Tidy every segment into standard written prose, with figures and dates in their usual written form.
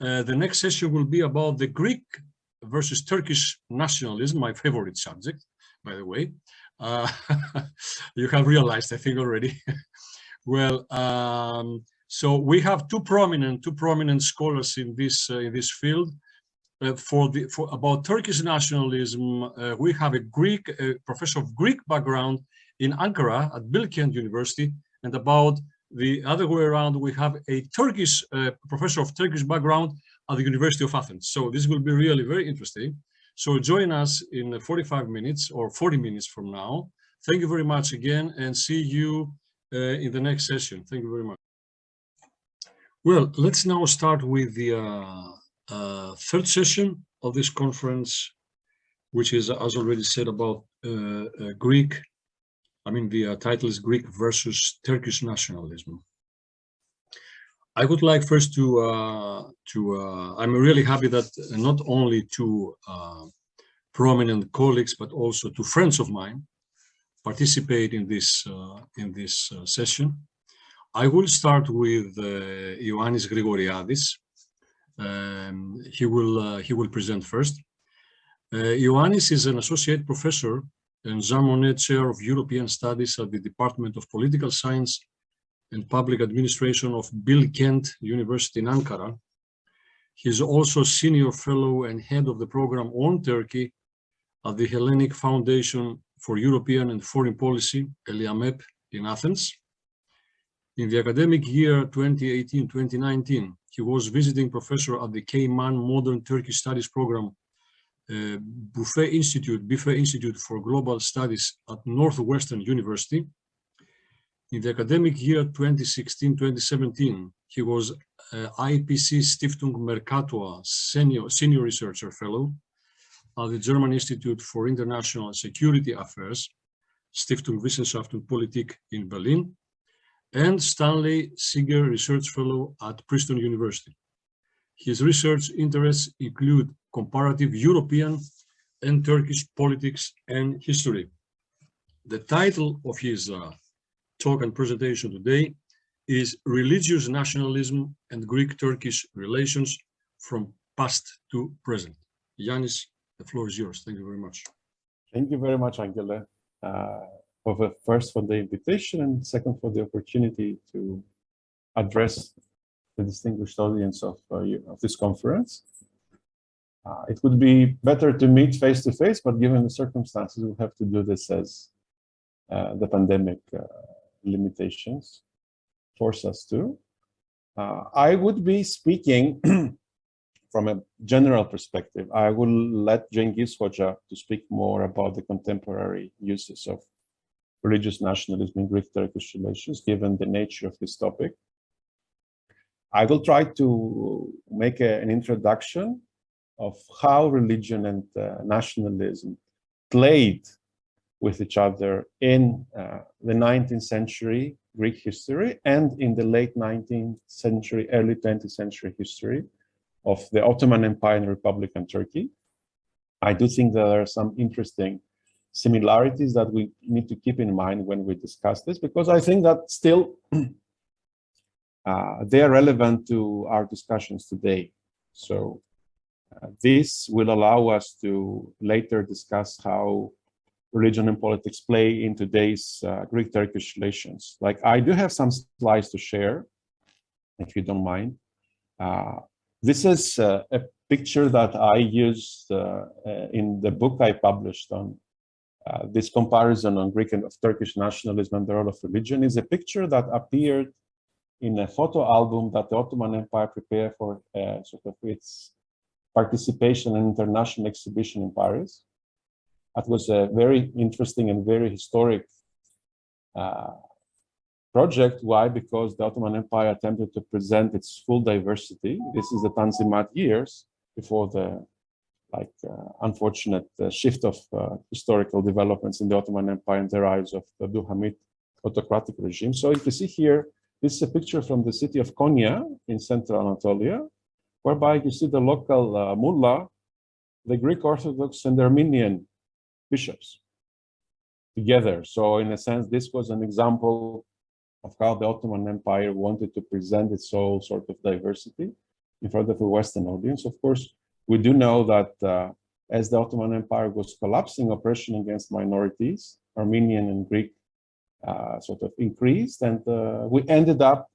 The next session will be about the Greek versus Turkish nationalism, my favorite subject, by the way. You have realized, I think, already. Well, so we have two prominent scholars in this field. About Turkish nationalism, we have a professor of Greek background in Ankara at Bilkent University, and about the other way around, we have a Turkish professor of Turkish background at the University of Athens. So this will be really very interesting. So join us in 45 minutes or 40 minutes from now. Thank you very much again, and see you in the next session. Thank you very much. Well, let's now start with the third session of this conference, which is, as already said, about Greek. I mean, the title is Greek versus Turkish nationalism. I would like first I'm really happy that not only two prominent colleagues, but also two friends of mine participate in this session. I will start with Ioannis Grigoriadis. He will present first. Ioannis is an associate professor and Jean Monnet Chair of European Studies at the Department of Political Science and Public Administration of Bilkent University in Ankara. He is also Senior Fellow and Head of the Program on Turkey at the Hellenic Foundation for European and Foreign Policy, ELIAMEP, in Athens. In the academic year 2018-2019, he was visiting professor at the Cayman Modern Turkish Studies Program, Buffet Institute for Global Studies at Northwestern University. In the academic year 2016-2017, he was IPC Stiftung Mercator Senior Researcher Fellow at the German Institute for International Security Affairs, Stiftung Wissenschaft und Politik in Berlin, and Stanley Seeger Research Fellow at Princeton University. His research interests include comparative European and Turkish politics and history. The title of his talk and presentation today is Religious Nationalism and Greek-Turkish Relations from Past to Present. Ioannis, the floor is yours. Thank you very much. Thank you very much, Angela, first for the invitation and second for the opportunity to address the distinguished audience of this conference. It would be better to meet face to face, but given the circumstances, we'll have to do this as the pandemic limitations force us to. I would be speaking from a general perspective. I will let Cengiz Hoca to speak more about the contemporary uses of religious nationalism in Greek-Turkish relations, given the nature of this topic. I will try to make an introduction of how religion and nationalism played with each other in the 19th century Greek history and in the late 19th century, early 20th century history of the Ottoman Empire and Republican Turkey. I do think there are some interesting similarities that we need to keep in mind when we discuss this, because I think that still they are relevant to our discussions today. So this will allow us to later discuss how religion and politics play in today's Greek-Turkish relations. Like, I do have some slides to share, if you don't mind. This is a picture that I used in the book I published on this comparison on Greek and of Turkish nationalism and the role of religion. Is a picture that appeared in a photo album that the Ottoman Empire prepared for sort of its participation in an international exhibition in Paris. That was a very interesting and very historic project. Why? Because the Ottoman Empire attempted to present its full diversity. This is the Tanzimat years before the unfortunate shift of historical developments in the Ottoman Empire and the rise of the Abdulhamid autocratic regime. So if you see here, this is a picture from the city of Konya in central Anatolia, whereby you see the local mullah, the Greek Orthodox and the Armenian bishops together. So in a sense, this was an example of how the Ottoman Empire wanted to present its whole sort of diversity. in front of a Western audience. Of course, we do know that as the Ottoman Empire was collapsing, oppression against minorities, Armenian and Greek, sort of increased, and we ended up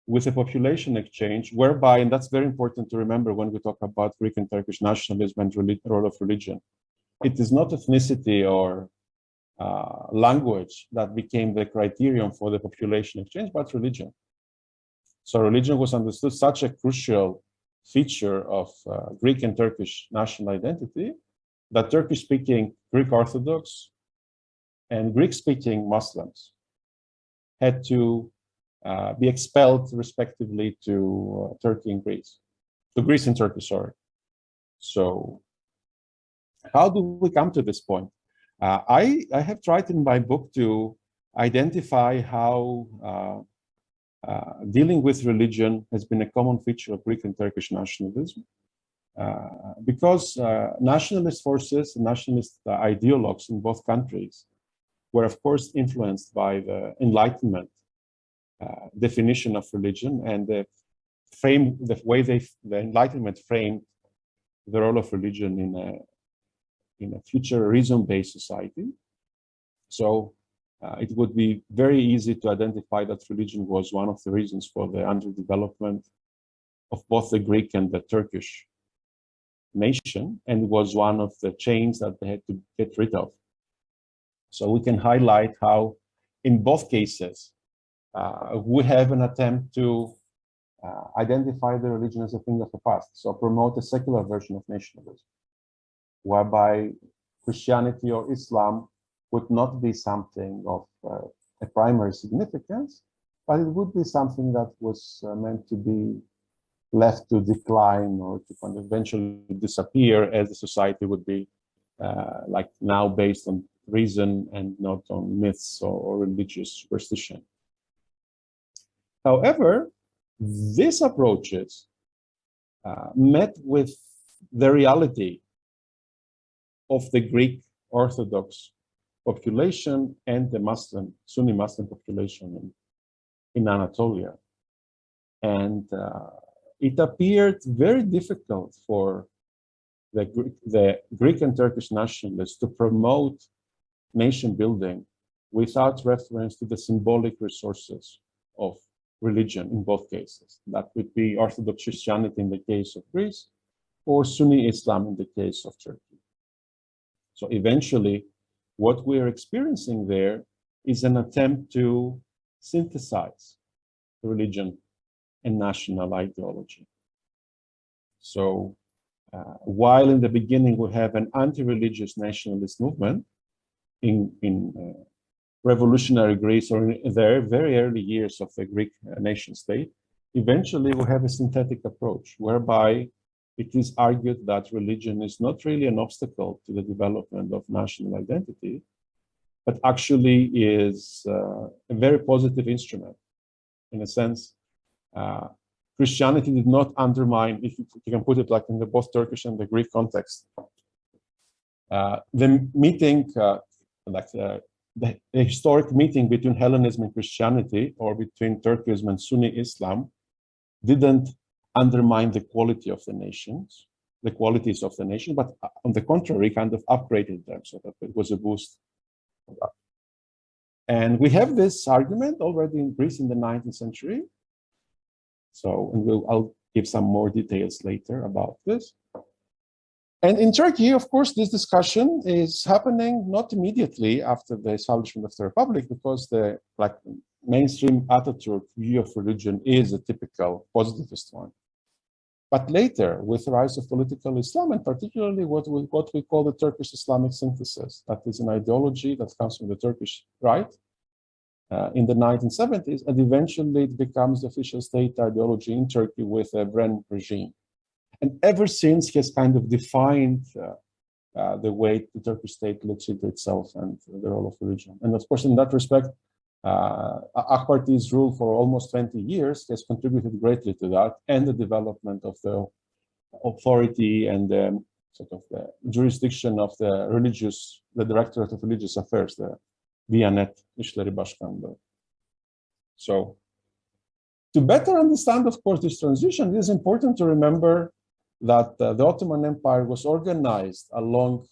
with a population exchange whereby, and that's very important to remember when we talk about Greek and Turkish nationalism and role of religion, it is not ethnicity or language that became the criterion for the population exchange, but religion. So religion was understood such a crucial feature of Greek and Turkish national identity that Turkish-speaking Greek Orthodox and Greek-speaking Muslims had to be expelled respectively to Turkey and Greece, to Greece and Turkey, sorry. So how do we come to this point? I have tried in my book to identify how dealing with religion has been a common feature of Greek and Turkish nationalism. Because nationalist forces, nationalist ideologues in both countries were, of course, influenced by the Enlightenment definition of religion and the way the Enlightenment framed the role of religion in a future reason-based society. So it would be very easy to identify that religion was one of the reasons for the underdevelopment of both the Greek and the Turkish nation, and was one of the chains that they had to get rid of. So we can highlight how, in both cases, we have an attempt to identify the religion as a thing of the past, so promote a secular version of nationalism, whereby Christianity or Islam would not be something of a primary significance, but it would be something that was meant to be left to decline or to kind of eventually disappear, as the society would be like now based on reason and not on myths or religious superstition. However, these approaches met with the reality of the Greek Orthodox population and the Muslim, Sunni Muslim population in Anatolia. And it appeared very difficult for the Greek and Turkish nationalists to promote nation building without reference to the symbolic resources of religion in both cases. That would be Orthodox Christianity in the case of Greece, or Sunni Islam in the case of Turkey. So eventually, what we are experiencing there is an attempt to synthesize religion and national ideology. So while in the beginning we have an anti-religious nationalist movement in revolutionary Greece, or in the very early years of the Greek nation state, eventually we have a synthetic approach whereby it is argued that religion is not really an obstacle to the development of national identity, but actually is a very positive instrument. In a sense, Christianity did not undermine, if you can put it like in the both Turkish and the Greek context. The meeting, the historic meeting between Hellenism and Christianity, or between Turkism and Sunni Islam, didn't undermine the quality of the nations, the qualities of the nation, but on the contrary, kind of upgraded them so that it was a boost. And we have this argument already in Greece in the 19th century. So, and I'll give some more details later about this. And in Turkey, of course, this discussion is happening not immediately after the establishment of the Republic, because the mainstream Ataturk view of religion is a typical positivist one. But later, with the rise of political Islam, and particularly what we call the Turkish Islamic synthesis, that is an ideology that comes from the Turkish right in the 1970s, and eventually it becomes the official state ideology in Turkey with a Bren regime. And ever since, he has kind of defined the way the Turkish state looks into itself and the role of religion. And of course, in that respect, Akbarti's rule for almost 20 years has contributed greatly to that, and the development of the authority and sort of the jurisdiction of the Directorate of Religious Affairs, the Diyanet İşleri Başkanlığı. So, To better understand, of course, this transition, it is important to remember that the Ottoman Empire was organized along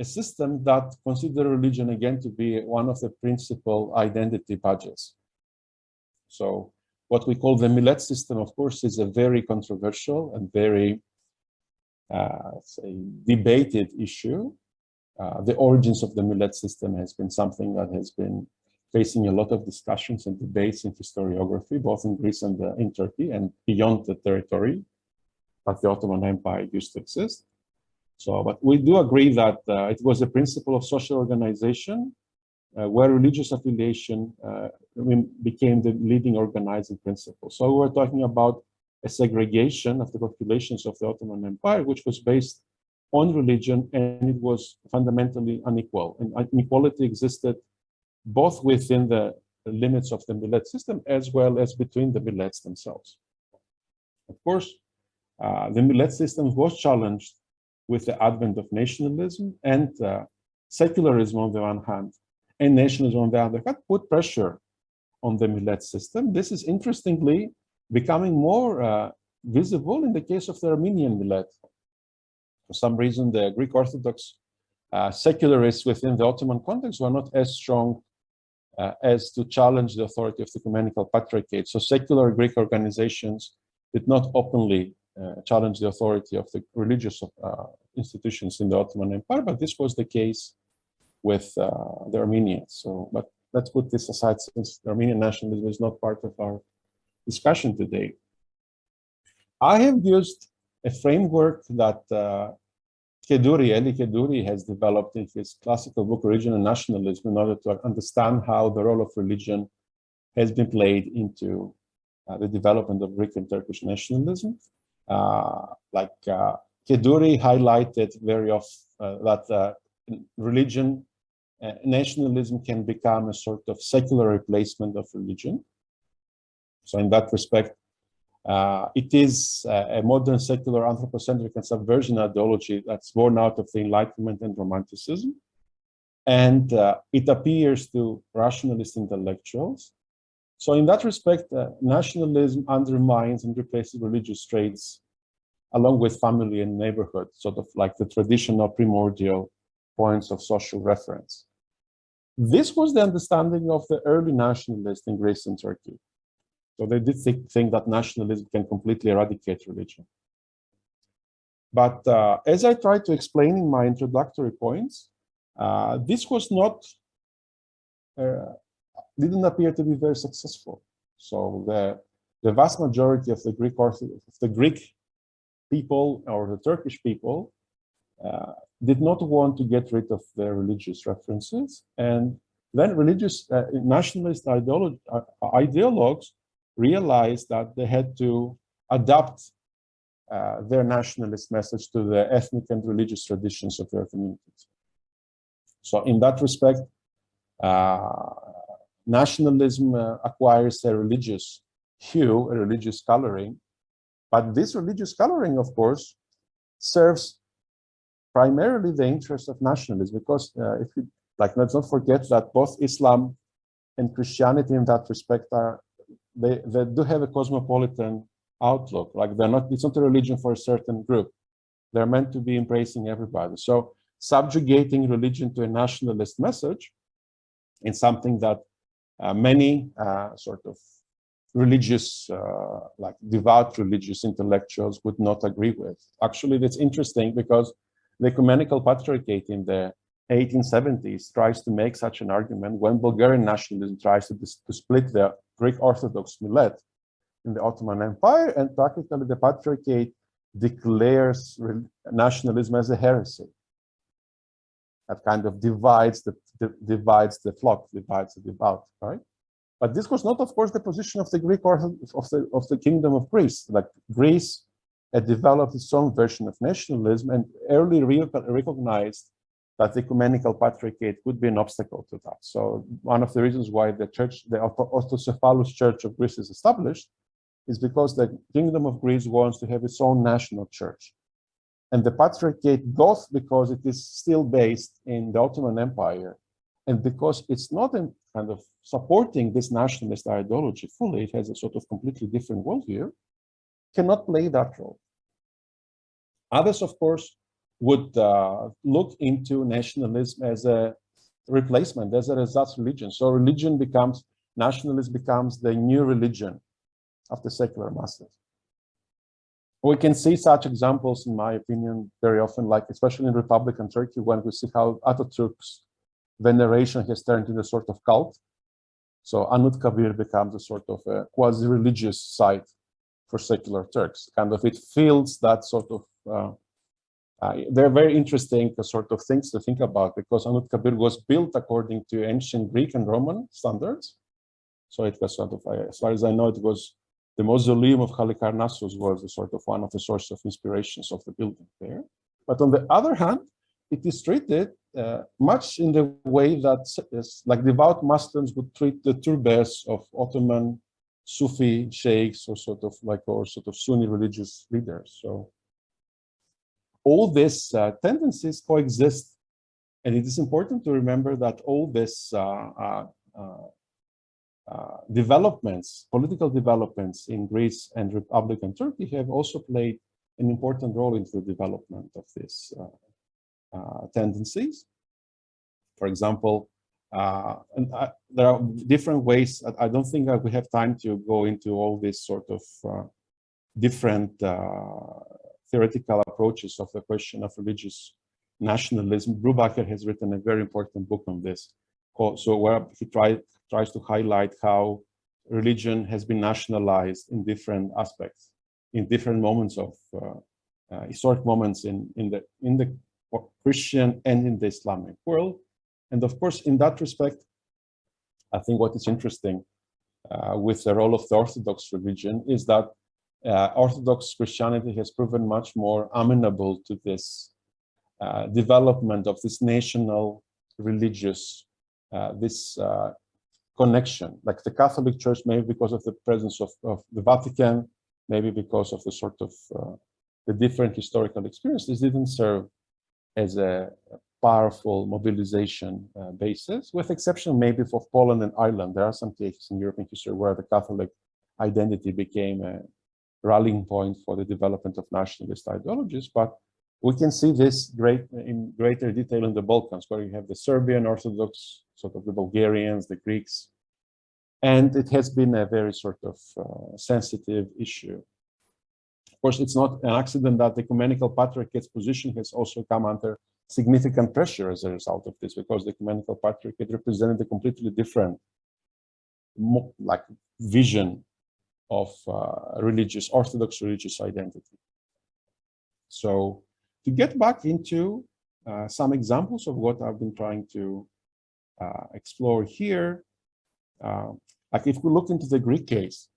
a system that considered religion again to be one of the principal identity badges. So what we call the millet system, of course, is a very controversial and very say, debated issue. The origins of the millet system has been something that has been facing a lot of discussions and debates in historiography, both in Greece and in Turkey and beyond the territory that the Ottoman Empire used to exist. So, but we do agree that it was a principle of social organization where religious affiliation became the leading organizing principle. So we're talking about a segregation of the populations of the Ottoman Empire, which was based on religion, and it was fundamentally unequal. And inequality existed both within the limits of the millet system as well as between the millets themselves. Of course, the millet system was challenged with the advent of nationalism, and secularism on the one hand and nationalism on the other hand put pressure on the millet system. This is interestingly becoming more visible in the case of the Armenian millet. For some reason, the Greek Orthodox secularists within the Ottoman context were not as strong as to challenge the authority of the Ecumenical Patriarchate. So secular Greek organizations did not openly challenge the authority of the religious institutions in the Ottoman Empire, but this was the case with the Armenians. So, but let's put this aside since the Armenian nationalism is not part of our discussion today. I have used a framework that Eli Keduri has developed in his classical book, Religion and Nationalism, in order to understand how the role of religion has been played into the development of Greek and Turkish nationalism. Keduri highlighted very often that religion, nationalism can become a sort of secular replacement of religion. So in that respect, it is a modern secular anthropocentric and subversion ideology that's born out of the Enlightenment and Romanticism. And it appears to rationalist intellectuals. So in that respect, nationalism undermines and replaces religious traits along with family and neighborhood, sort of like the traditional primordial points of social reference. This was the understanding of the early nationalists in Greece and Turkey. So they did think that nationalism can completely eradicate religion. But as I tried to explain in my introductory points, this was not, didn't appear to be very successful. So the vast majority of the Greek people or the Turkish people did not want to get rid of their religious references. And then religious nationalist ideologues realized that they had to adapt their nationalist message to the ethnic and religious traditions of their communities. So in that respect, nationalism acquires a religious hue, a religious coloring, but this religious coloring, of course, serves primarily the interest of nationalism, because if you let's not forget that both Islam and Christianity in that respect they do have a cosmopolitan outlook. Like it's not a religion for a certain group. They're meant to be embracing everybody. So subjugating religion to a nationalist message is something that many sort of religious, like devout religious intellectuals would not agree with. Actually, that's interesting because the Ecumenical Patriarchate in the 1870s tries to make such an argument when Bulgarian nationalism tries to split the Greek Orthodox millet in the Ottoman Empire, and practically the Patriarchate declares nationalism as a heresy. That kind of divides the flock, divides the devout, right? But this was not, of course, the position of the Greek of the Kingdom of Greece. Like Greece had developed its own version of nationalism and early recognized that the Ecumenical Patriarchate would be an obstacle to that. So one of the reasons why the Autocephalous Church of Greece is established is because the Kingdom of Greece wants to have its own national church. And the Patriarchate, both because it is still based in the Ottoman Empire And because it's not in kind of supporting this nationalist ideology fully, it has a sort of completely different worldview, cannot play that role. Others, of course, would look into nationalism as a replacement, as a result religion. So religion becomes, nationalism becomes the new religion of the secular masses. We can see such examples, in my opinion, very often, like especially in Republican Turkey, when we see how Atatürk's veneration has turned into a sort of cult. So Anıtkabir becomes a sort of a quasi-religious site for secular Turks. Kind of it fills that sort of, they're very interesting sort of things to think about, because Anıtkabir was built according to ancient Greek and Roman standards. So it was sort of, as far as I know, it was the mausoleum of Halikarnassus was a sort of one of the sources of inspirations of the building there. But on the other hand, it is treated much in the way that like devout Muslims would treat the turbas of Ottoman Sufi sheikhs or sort of Sunni religious leaders. So all these tendencies coexist, and it is important to remember that all these developments, political developments in Greece and Republican Turkey have also played an important role in the development of these tendencies. For example, there are different ways. I don't think we have time to go into all these sort of different theoretical approaches of the question of religious nationalism. Brubaker has written a very important book on this, so where he tries to highlight how religion has been nationalized in different aspects, in different moments of historic moments in the Christian and in the Islamic world. And of course, in that respect, I think what is interesting with the role of the Orthodox religion is that Orthodox Christianity has proven much more amenable to this development of this national religious, this connection. Like the Catholic Church, maybe because of the presence of the Vatican, maybe because of the sort of the different historical experiences, didn't serve as a powerful mobilization basis, with exception maybe for Poland and Ireland. There are some cases in European history where the Catholic identity became a rallying point for the development of nationalist ideologies, but we can see this in greater detail in the Balkans, where you have the Serbian Orthodox, sort of the Bulgarians, the Greeks, and it has been a very sort of sensitive issue. Of course, it's not an accident that the Ecumenical Patriarchate's position has also come under significant pressure as a result of this, because the Ecumenical Patriarchate represented a completely different vision of Orthodox religious identity. So to get back into some examples of what I've been trying to explore here, like if we look into the Greek case,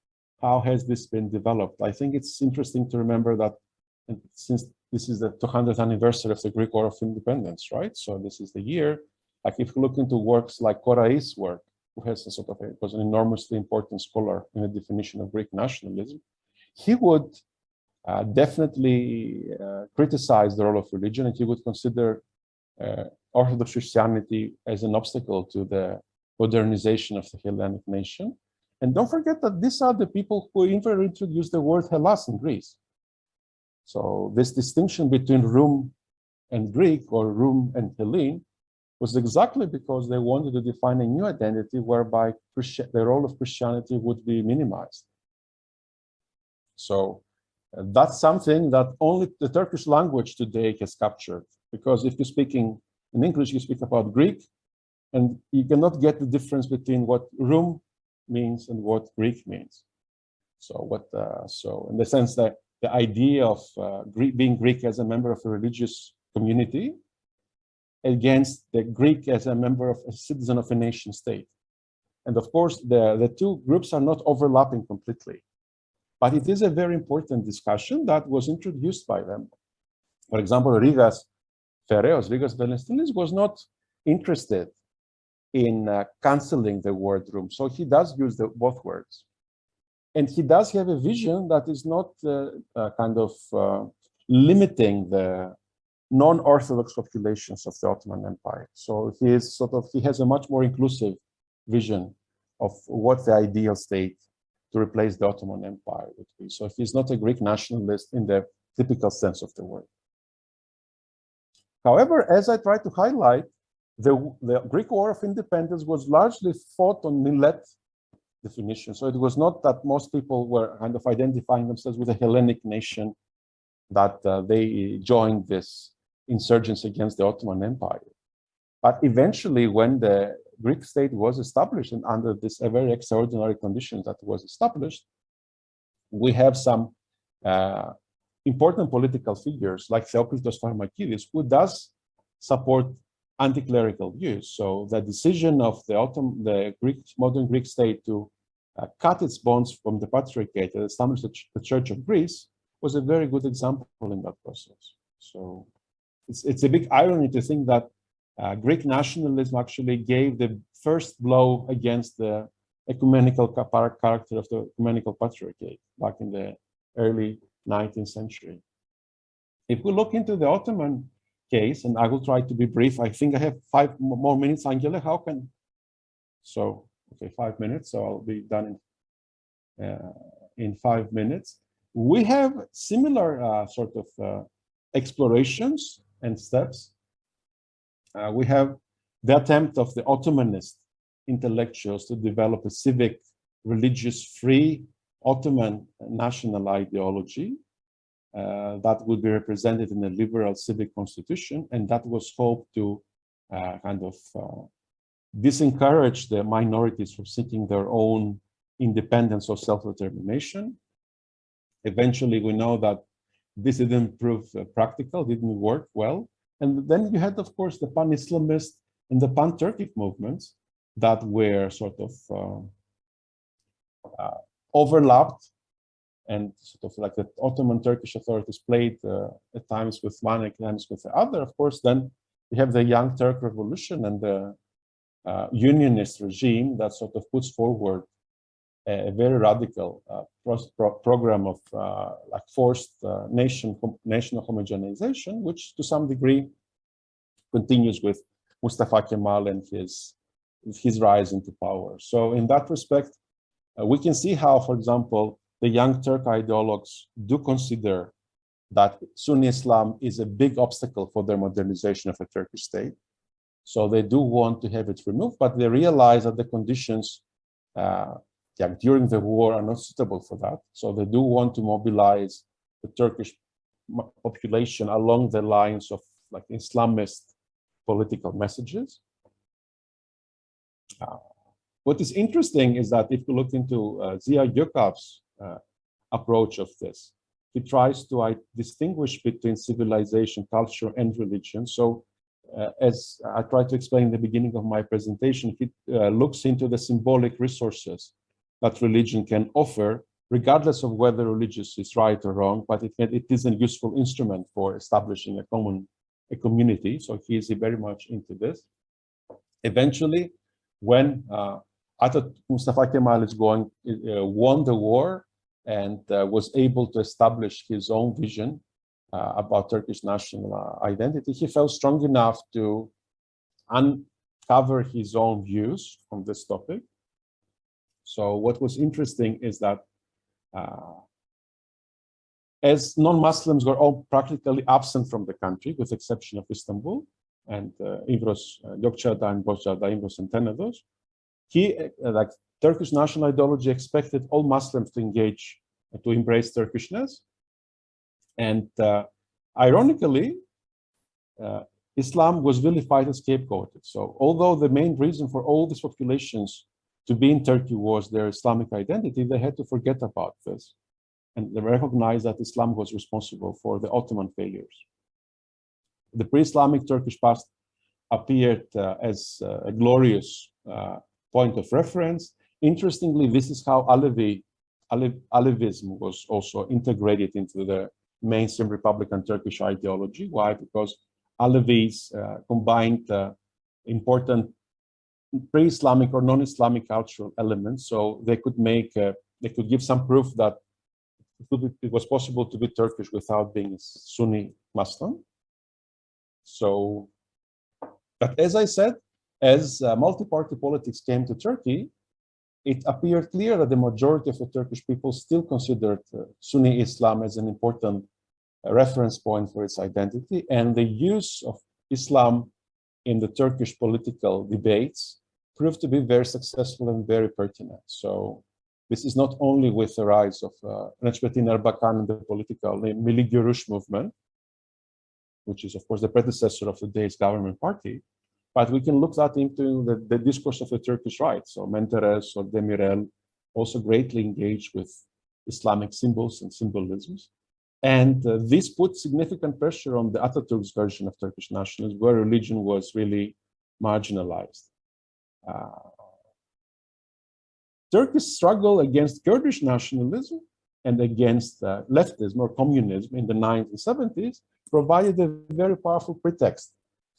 how has this been developed? I think it's interesting to remember that since this is the 200th anniversary of the Greek War of Independence, right? So this is the year. Like if we look into works like Korais' work, who has a sort of was an enormously important scholar in the definition of Greek nationalism, he would definitely criticize the role of religion, and he would consider Orthodox Christianity as an obstacle to the modernization of the Hellenic nation. And don't forget that these are the people who even introduced the word Hellas in Greece. So this distinction between Rome and Greek, or Rome and Hellene, was exactly because they wanted to define a new identity whereby the role of Christianity would be minimized. So that's something that only the Turkish language today has captured, because if you're speaking in English, you speak about Greek, and you cannot get the difference between what Rome means and what Greek means. So in the sense that the idea of being Greek as a member of a religious community against the Greek as a member of a citizen of a nation state. And of course, the two groups are not overlapping completely, but it is a very important discussion that was introduced by them. For example, Rigas Velestinis was not interested in canceling the word Rome. So he does use both words. And he does have a vision that is not kind of limiting the non-Orthodox populations of the Ottoman Empire. So he has a much more inclusive vision of what the ideal state to replace the Ottoman Empire would be. So he's not a Greek nationalist in the typical sense of the word. However, as I try to highlight, the Greek War of Independence was largely fought on millet definition. So it was not that most people were kind of identifying themselves with a Hellenic nation, that they joined this insurgents against the Ottoman Empire. But eventually, when the Greek state was established, and under this very extraordinary conditions that was established, we have some important political figures like Theokritos Pharmakidis, who does support anti-clerical views. So the decision of the modern Greek state to cut its bonds from the Patriarchate and establish the Church of Greece was a very good example in that process. So it's a big irony to think that Greek nationalism actually gave the first blow against the ecumenical character of the ecumenical Patriarchate back in the early 19th century. If we look into the Ottoman case, and I will try to be brief, I think I have 5 more minutes, Angela, how can? So, okay, 5 minutes, so I'll be done in 5 minutes. We have similar sort of explorations and steps. We have the attempt of the Ottomanist intellectuals to develop a civic, religious, free Ottoman national ideology that would be represented in a liberal civic constitution, and that was hoped to kind of disencourage the minorities from seeking their own independence or self-determination. Eventually, we know that this didn't prove practical, didn't work well. And then you had, of course, the pan-Islamist and the pan-Turkic movements that were sort of overlapped, and sort of like the Ottoman Turkish authorities played at times with one, at times with the other. Of course, then you have the Young Turk Revolution and the unionist regime that sort of puts forward a very radical program of like forced national homogenization, which to some degree continues with Mustafa Kemal and his rise into power. So in that respect, we can see how, for example, the Young Turk ideologues do consider that Sunni Islam is a big obstacle for their modernization of a Turkish state. So they do want to have it removed, but they realize that the conditions during the war are not suitable for that. So they do want to mobilize the Turkish population along the lines of like Islamist political messages. What is interesting is that if you look into Ziya Gökalp's approach of this, he tries to distinguish between civilization, culture, and religion. So as I tried to explain in the beginning of my presentation, he looks into the symbolic resources that religion can offer, regardless of whether religious is right or wrong, but it is a useful instrument for establishing a community. So he is very much into this. Eventually, when Mustafa Kemal is won the war and was able to establish his own vision about Turkish national identity, he felt strong enough to uncover his own views on this topic. So what was interesting is that as non-Muslims were all practically absent from the country, with the exception of Istanbul and Ivros, Gökçeada and Bozcaada, Ivros and Tenedos, like Turkish national ideology expected all Muslims to engage, to embrace Turkishness. And ironically, Islam was vilified and scapegoated. So although the main reason for all these populations to be in Turkey was their Islamic identity, they had to forget about this. And they recognized that Islam was responsible for the Ottoman failures. The pre-Islamic Turkish past appeared as a glorious point of reference. Interestingly, this is how Alevism was also integrated into the mainstream Republican Turkish ideology. Why? Because Alevis combined important pre-Islamic or non-Islamic cultural elements, so they could give some proof that it was possible to be Turkish without being Sunni Muslim. So, but as I said, as multi-party politics came to Turkey, it appeared clear that the majority of the Turkish people still considered Sunni Islam as an important reference point for its identity, and the use of Islam in the Turkish political debates proved to be very successful and very pertinent. So this is not only with the rise of Necmettin Erbakan and the political Milli Görüş movement, which is of course the predecessor of today's government party, but we can look that into the discourse of the Turkish right. So Menteres or Demirel also greatly engaged with Islamic symbols and symbolisms. And this put significant pressure on the Ataturk's version of Turkish nationalism, where religion was really marginalized. Turkey's struggle against Kurdish nationalism and against leftism or communism in the 1970s provided a very powerful pretext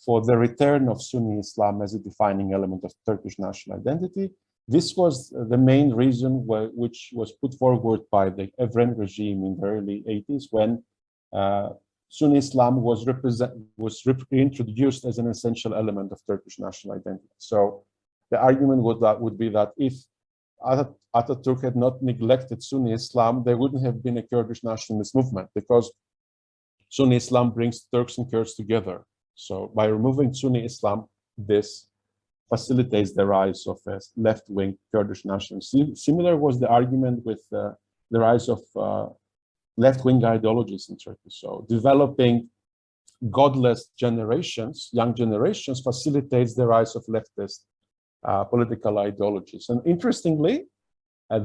for the return of Sunni Islam as a defining element of Turkish national identity. This was the main reason which was put forward by the Evren regime in the early 80s, when Sunni Islam was reintroduced as an essential element of Turkish national identity. So the argument would be that if Ataturk had not neglected Sunni Islam, there wouldn't have been a Kurdish nationalist movement, because Sunni Islam brings Turks and Kurds together. So by removing Sunni Islam, this facilitates the rise of a left-wing Kurdish nationalism. Similar was the argument with the rise of left-wing ideologies in Turkey. So developing godless generations, young generations, facilitates the rise of leftist political ideologies. And interestingly,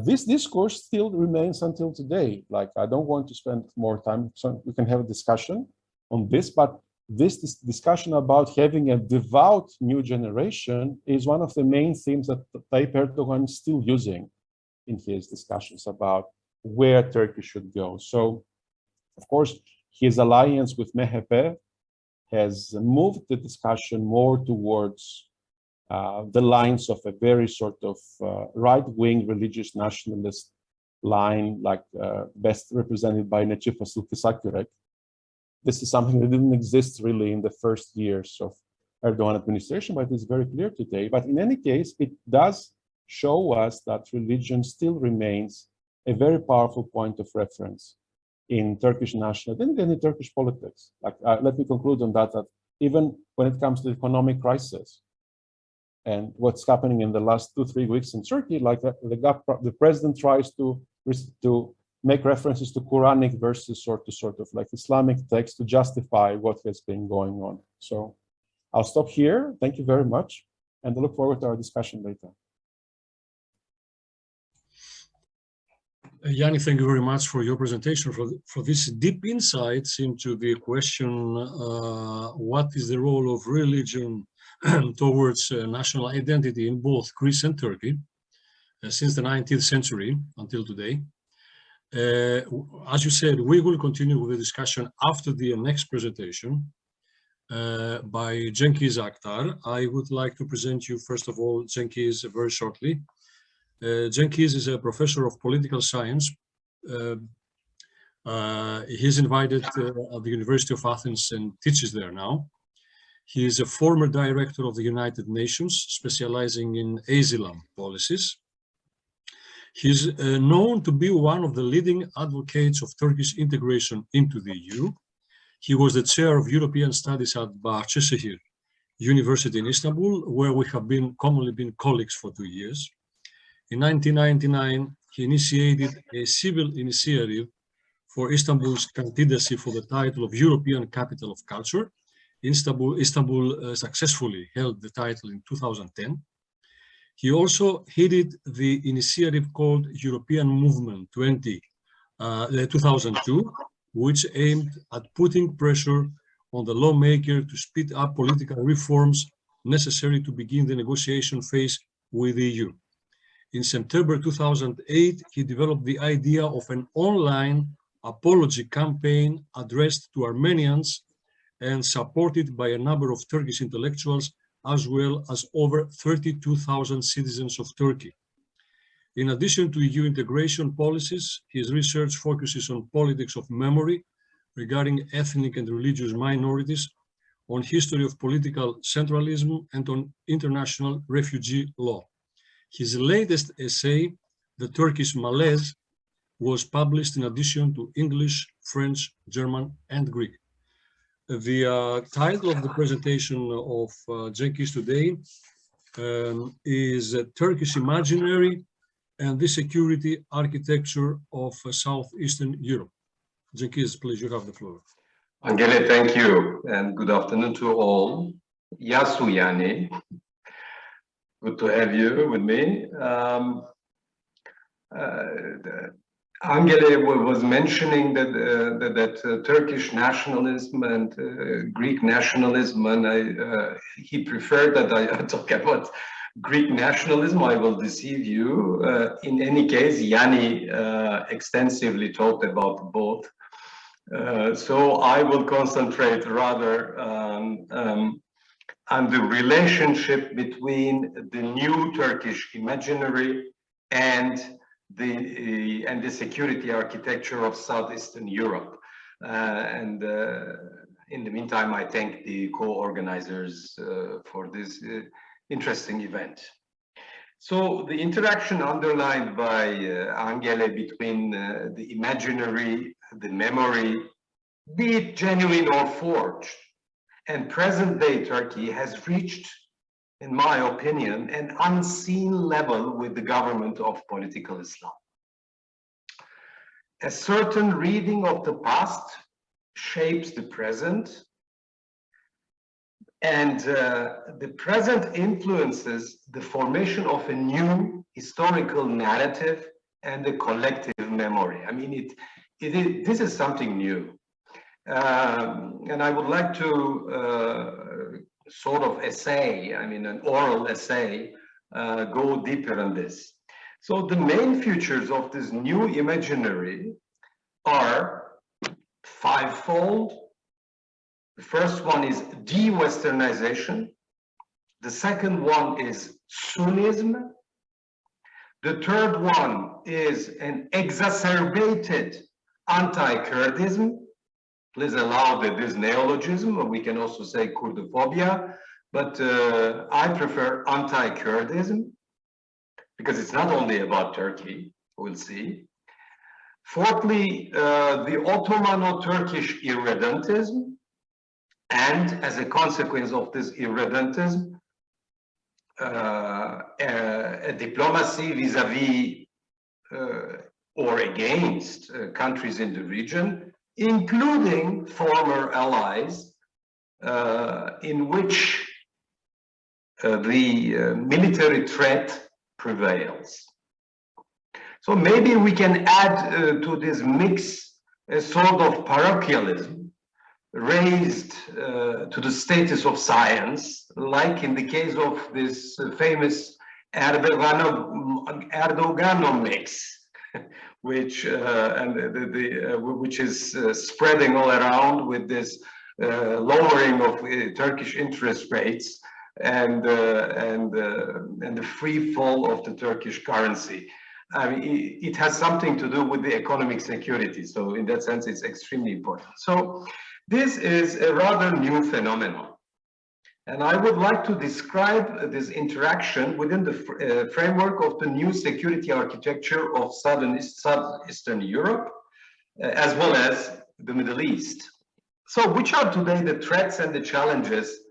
this discourse still remains until today. Like, I don't want to spend more time, so we can have a discussion on this, but this discussion about having a devout new generation is one of the main themes that Tayyip Erdogan is still using in his discussions about where Turkey should go. So, of course, his alliance with MHP has moved the discussion more towards the lines of a very sort of right-wing religious nationalist line, like best represented by Necip Asıl Kısakürek. This is something that didn't exist really in the first years of Erdogan administration, but it's very clear today. But in any case, it does show us that religion still remains a very powerful point of reference in Turkish national identity and in Turkish politics. Like, let me conclude on that, that even when it comes to the economic crisis and what's happening in the last 2-3 weeks in Turkey, like the president tries to make references to Quranic verses or to sort of like Islamic texts to justify what has been going on. So I'll stop here. Thank you very much. And I look forward to our discussion later. Yanni, thank you very much for your presentation, for this deep insights into the question, what is the role of religion towards national identity in both Greece and Turkey since the 19th century until today. As you said, we will continue with the discussion after the next presentation by Cengiz Aktar. I would like to present you, first of all, Cengiz very shortly. Cengiz is a professor of political science. He's invited at the University of Athens and teaches there now. He is a former director of the United Nations, specializing in asylum policies. He's known to be one of the leading advocates of Turkish integration into the EU. He was the chair of European Studies at Bahçeşehir University in Istanbul, where we have commonly been colleagues for 2 years. In 1999, he initiated a civil initiative for Istanbul's candidacy for the title of European Capital of Culture. Istanbul successfully held the title in 2010. He also headed the initiative called European Movement 2002, which aimed at putting pressure on the lawmaker to speed up political reforms necessary to begin the negotiation phase with the EU. In September 2008, he developed the idea of an online apology campaign addressed to Armenians and supported by a number of Turkish intellectuals, as well as over 32,000 citizens of Turkey. In addition to EU integration policies, his research focuses on politics of memory regarding ethnic and religious minorities, on history of political centralism and on international refugee law. His latest essay, The Turkish Malaise, was published in addition to English, French, German, and Greek. The title of the presentation of Cengiz today is Turkish Imaginary and the Security Architecture of Southeastern Europe. Cengiz, please, you have the floor. Angele, thank you, and good afternoon to all. Yasu Yani, good to have you with me. Angele was mentioning that Turkish nationalism and Greek nationalism, and he preferred that I talk about Greek nationalism. I will deceive you. In any case, Yanni extensively talked about both. So I will concentrate rather on the relationship between the new Turkish imaginary and the security architecture of Southeastern Europe. In the meantime, I thank the co-organizers for this interesting event. So the interaction underlined by Angele between the imaginary, the memory, be it genuine or forged, and present-day Turkey has reached, in my opinion, an unseen level with the government of political Islam. A certain reading of the past shapes the present, and the present influences the formation of a new historical narrative and a collective memory. I mean, this is something new. And I would like to sort of essay, I mean, an oral essay, go deeper on this. So the main features of this new imaginary are fivefold. The first one is de-Westernization. The second one is Sunnism. The third one is an exacerbated anti-Kurdism. Please allow this neologism, or we can also say Kurdophobia, but I prefer anti-Kurdism because it's not only about Turkey, we'll see. Fourthly, the Ottomano-Turkish irredentism, and as a consequence of this irredentism, a diplomacy vis-a-vis or against countries in the region, including former allies, in which the military threat prevails. So maybe we can add to this mix a sort of parochialism raised to the status of science, like in the case of this famous Erdoganomics, which which is spreading all around with this lowering of Turkish interest rates and the free fall of the Turkish currency. I mean, it has something to do with the economic security. So in that sense, it's extremely important. So this is a rather new phenomenon. And I would like to describe this interaction within the framework of the new security architecture of Southeastern Europe, as well as the Middle East. So which are today the threats and the challenges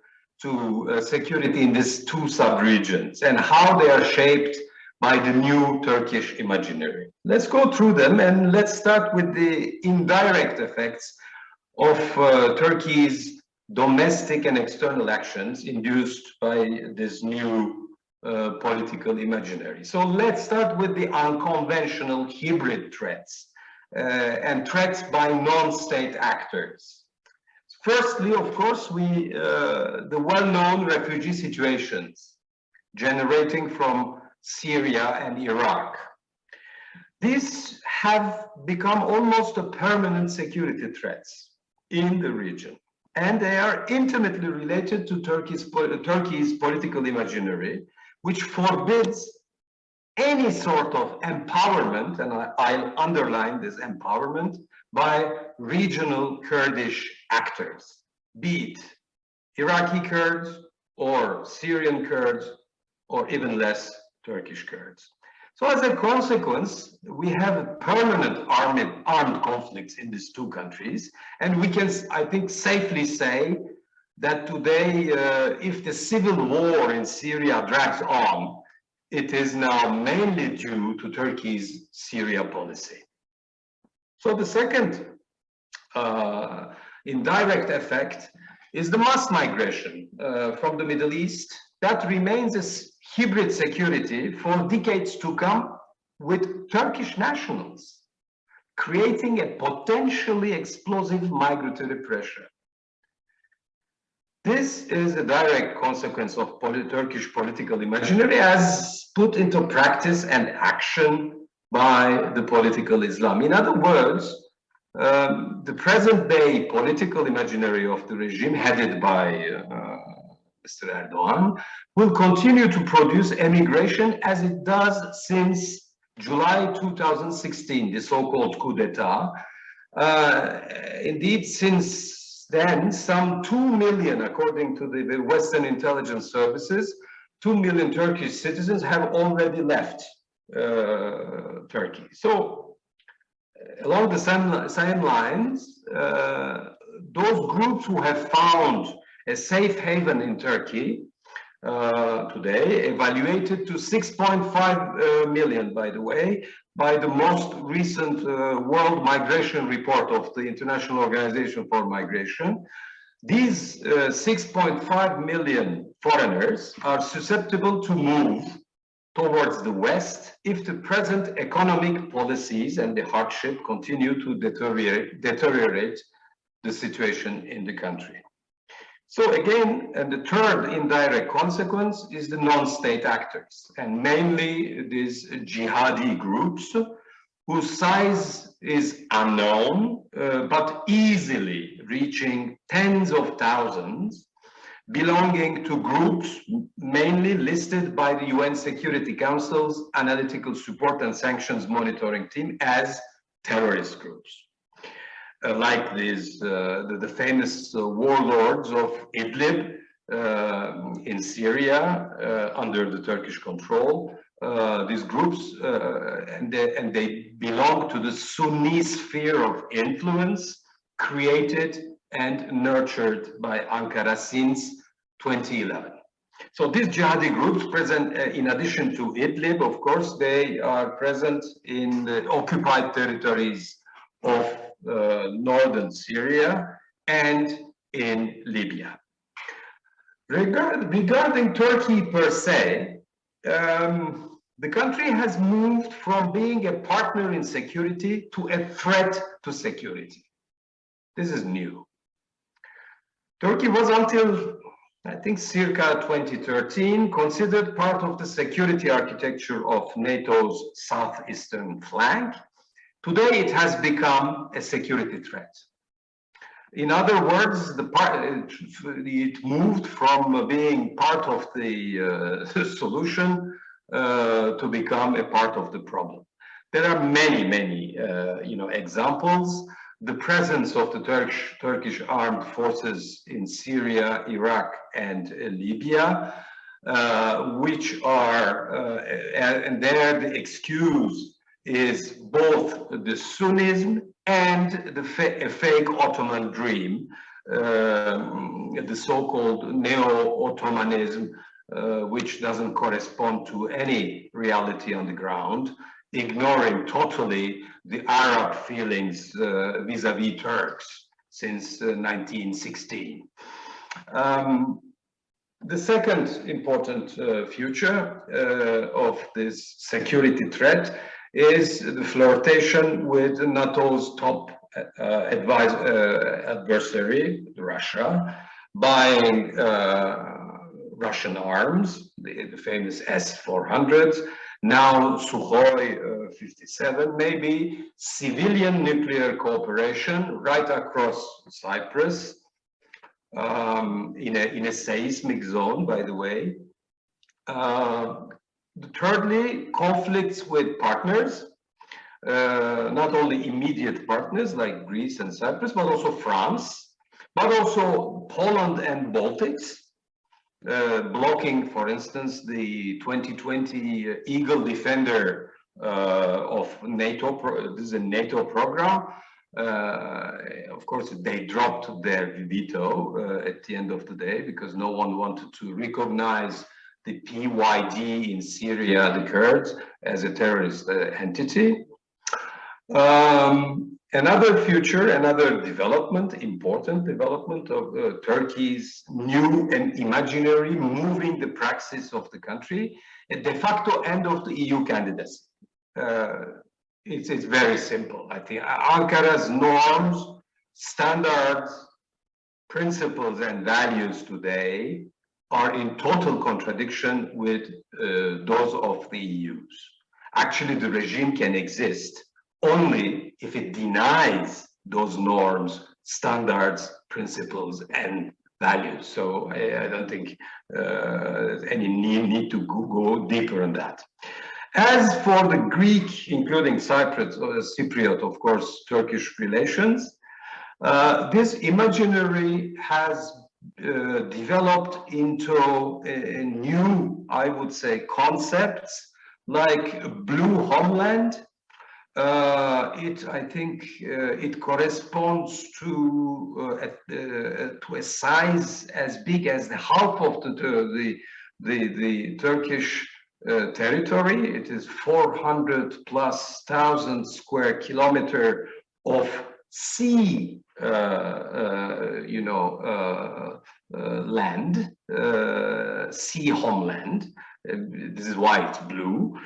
to security in these two sub-regions, and how they are shaped by the new Turkish imaginary? Let's go through them, and let's start with the indirect effects of Turkey's domestic and external actions induced by this new political imaginary. So let's start with the unconventional hybrid threats and threats by non-state actors. Firstly, of course, the well-known refugee situations generating from Syria and Iraq. These have become almost a permanent security threats in the region, and they are intimately related to Turkey's political imaginary, which forbids any sort of empowerment, and I'll underline this empowerment, by regional Kurdish actors, be it Iraqi Kurds or Syrian Kurds or even less Turkish Kurds. So as a consequence, we have permanent armed conflicts in these two countries. And we can, I think, safely say that today, if the civil war in Syria drags on, it is now mainly due to Turkey's Syria policy. So the second indirect effect is the mass migration from the Middle East that remains a hybrid security for decades to come with Turkish nationals, creating a potentially explosive migratory pressure. This is a direct consequence of Turkish political imaginary as put into practice and action by the political Islam. In other words, the present-day political imaginary of the regime headed by Mr. Erdogan will continue to produce emigration as it does since July 2016, the so-called coup d'etat. Indeed, since then, some 2 million, according to the Western intelligence services, 2 million Turkish citizens have already left Turkey. So, along the same lines, those groups who have found a safe haven in Turkey today, evaluated to 6.5 million, by the way, by the most recent World Migration Report of the International Organization for Migration. These 6.5 million foreigners are susceptible to move towards the West if the present economic policies and the hardship continue to deteriorate the situation in the country. So again, and the third indirect consequence is the non-state actors, and mainly these jihadi groups whose size is unknown, but easily reaching tens of thousands, belonging to groups mainly listed by the UN Security Council's Analytical Support and Sanctions Monitoring Team as terrorist groups. Like these, the famous warlords of Idlib in Syria under the Turkish control. These groups, and they belong to the Sunni sphere of influence created and nurtured by Ankara since 2011. So these jihadi groups present, in addition to Idlib, of course, they are present in the occupied territories of northern Syria and in Libya. Regarding Turkey per se, the country has moved from being a partner in security to a threat to security. This is new. Turkey was until, I think, circa 2013, considered part of the security architecture of NATO's southeastern flank. Today, it has become a security threat. In other words, it moved from being part of the solution to become a part of the problem. There are many, examples. The presence of the Turkish armed forces in Syria, Iraq, and Libya, which are, and there the excuse is both the Sunnism and the fake Ottoman dream, the so-called neo-Ottomanism, which doesn't correspond to any reality on the ground, ignoring totally the Arab feelings vis-a-vis Turks since 1916. The second important feature of this security threat is the flirtation with NATO's top adversary, Russia, buying Russian arms, the famous S-400s, now Sukhoi 57, maybe civilian nuclear cooperation right across Cyprus, in a seismic zone, by the way. Thirdly, conflicts with partners, not only immediate partners like Greece and Cyprus, but also France, but also Poland and Baltics, blocking, for instance, the 2020 Eagle Defender of NATO. This is a NATO program. Of course, they dropped their veto at the end of the day because no one wanted to recognize the PYD in Syria, the Kurds, as a terrorist entity. Another development, important development of Turkey's new and imaginary moving the praxis of the country, a de facto end of the EU candidacy. It's very simple. I think Ankara's norms, standards, principles, and values today are in total contradiction with those of the EU's. Actually, the regime can exist only if it denies those norms, standards, principles, and values. So I don't think any need to go deeper on that. As for the Greek, including Cypriot, of course, Turkish relations, this imaginary has developed into a new, I would say, concepts like blue homeland. I think it corresponds to a size as big as the half of the Turkish territory. It is 400,000+ square kilometer of sea, land, sea homeland. This is why it's blue.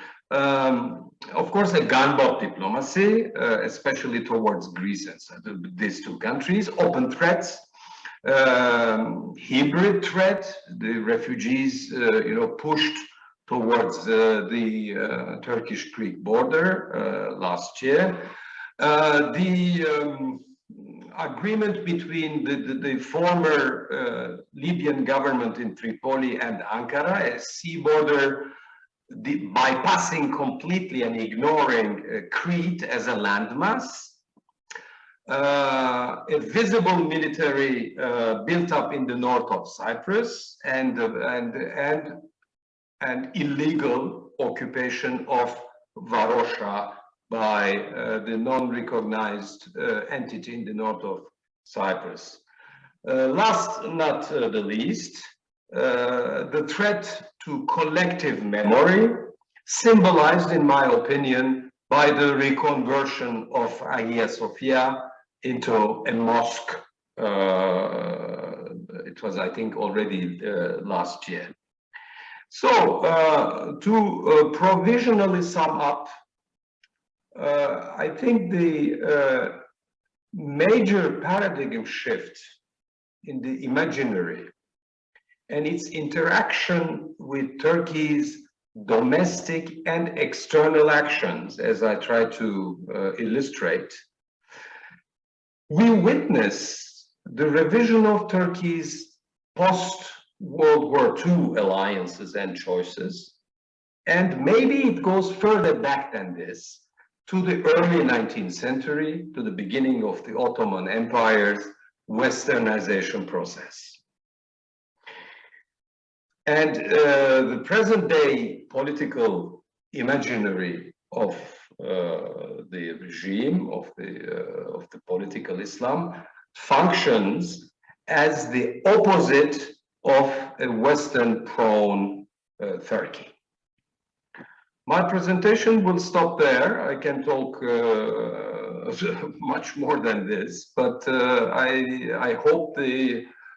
Of course, a gunboat diplomacy, especially towards Greece and these two countries, open threats, hybrid threat, the refugees, pushed towards the Turkish-Greek border last year. The agreement between the former Libyan government in Tripoli and Ankara, a sea border bypassing completely and ignoring Crete as a landmass, a visible military built up in the north of Cyprus, and illegal occupation of Varosha by the non-recognized entity in the north of Cyprus. Last, not the least, the threat to collective memory, symbolized, in my opinion, by the reconversion of Hagia Sophia into a mosque. It was, I think, already last year. So, to provisionally sum up, I think the major paradigm shift in the imaginary and its interaction with Turkey's domestic and external actions, as I try to illustrate, we witness the revision of Turkey's post-World War II alliances and choices, and maybe it goes further back than this, to the early 19th century, to the beginning of the Ottoman Empire's Westernization process. And the present day political imaginary of the regime, of the political Islam, functions as the opposite of a Western-prone Turkey. My presentation will stop there. I can talk much more than this, but I hope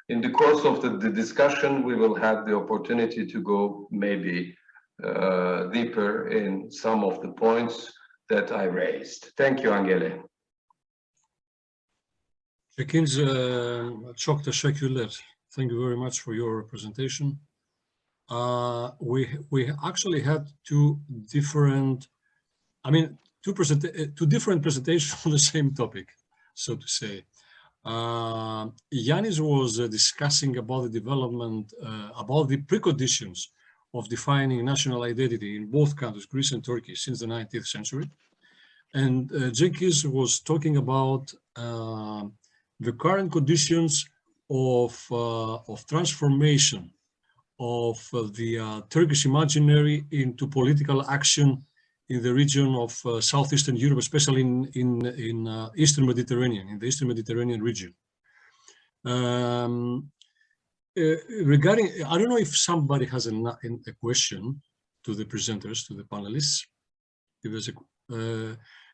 in the course of the discussion, we will have the opportunity to go maybe deeper in some of the points that I raised. Thank you, Angele. Çok teşekkürler. Thank you very much for your presentation. We actually had two different presentations on the same topic, so to say. Ioannis was discussing about the development, about the preconditions of defining national identity in both countries, Greece and Turkey, since the 19th century. And Cengiz was talking about the current conditions of transformation of the Turkish imaginary into political action in the region of Southeastern Europe, especially in Eastern Mediterranean, in the Eastern Mediterranean region. Regarding, I don't know if somebody has a question to the presenters, to the panelists. If there's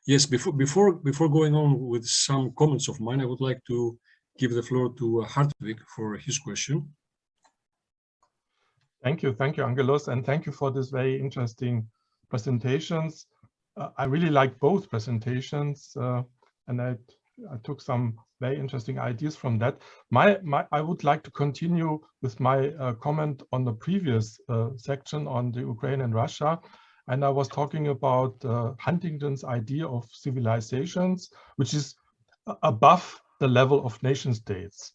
yes, before going on with some comments of mine, I would like to give the floor to Hartwig for his question. Thank you, Angelos, and thank you for this very interesting presentations. I really like both presentations, and I took some very interesting ideas from that. I would like to continue with my comment on the previous section on the Ukraine and Russia, and I was talking about Huntington's idea of civilizations, which is above the level of nation states.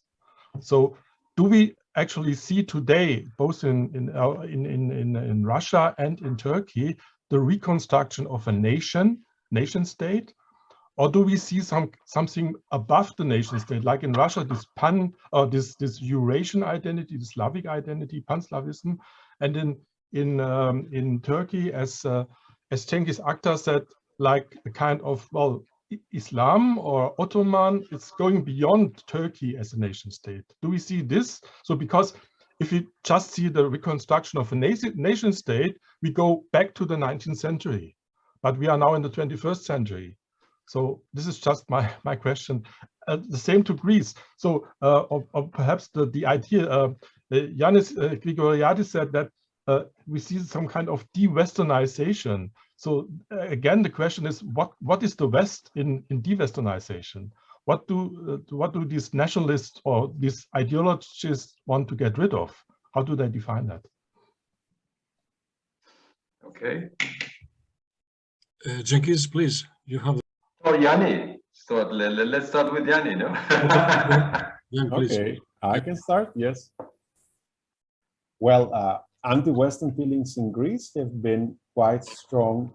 So, do we actually see today, both in Russia and in Turkey, the reconstruction of a nation state, or do we see something above the nation state, like in Russia, this Eurasian identity, the Slavic identity, Pan-Slavism, and in Turkey, as Cengiz Aktar said, like a kind of, well, Islam or Ottoman, it's going beyond Turkey as a nation state. Do we see this? So because if you just see the reconstruction of a nation state, we go back to the 19th century, but we are now in the 21st century. So this is just my question. The same to Greece. So or perhaps the idea, Ioannis Grigoriadis said that we see some kind of de-Westernization. So again, the question is, what is the West in de-Westernization? What do these nationalists or these ideologists want to get rid of? How do they define that? Okay. Cengiz, please, you have. Oh, Yanni. So let's start with Yanni, no? Okay, I can start. Yes. Well, anti-Western feelings in Greece have been quite strong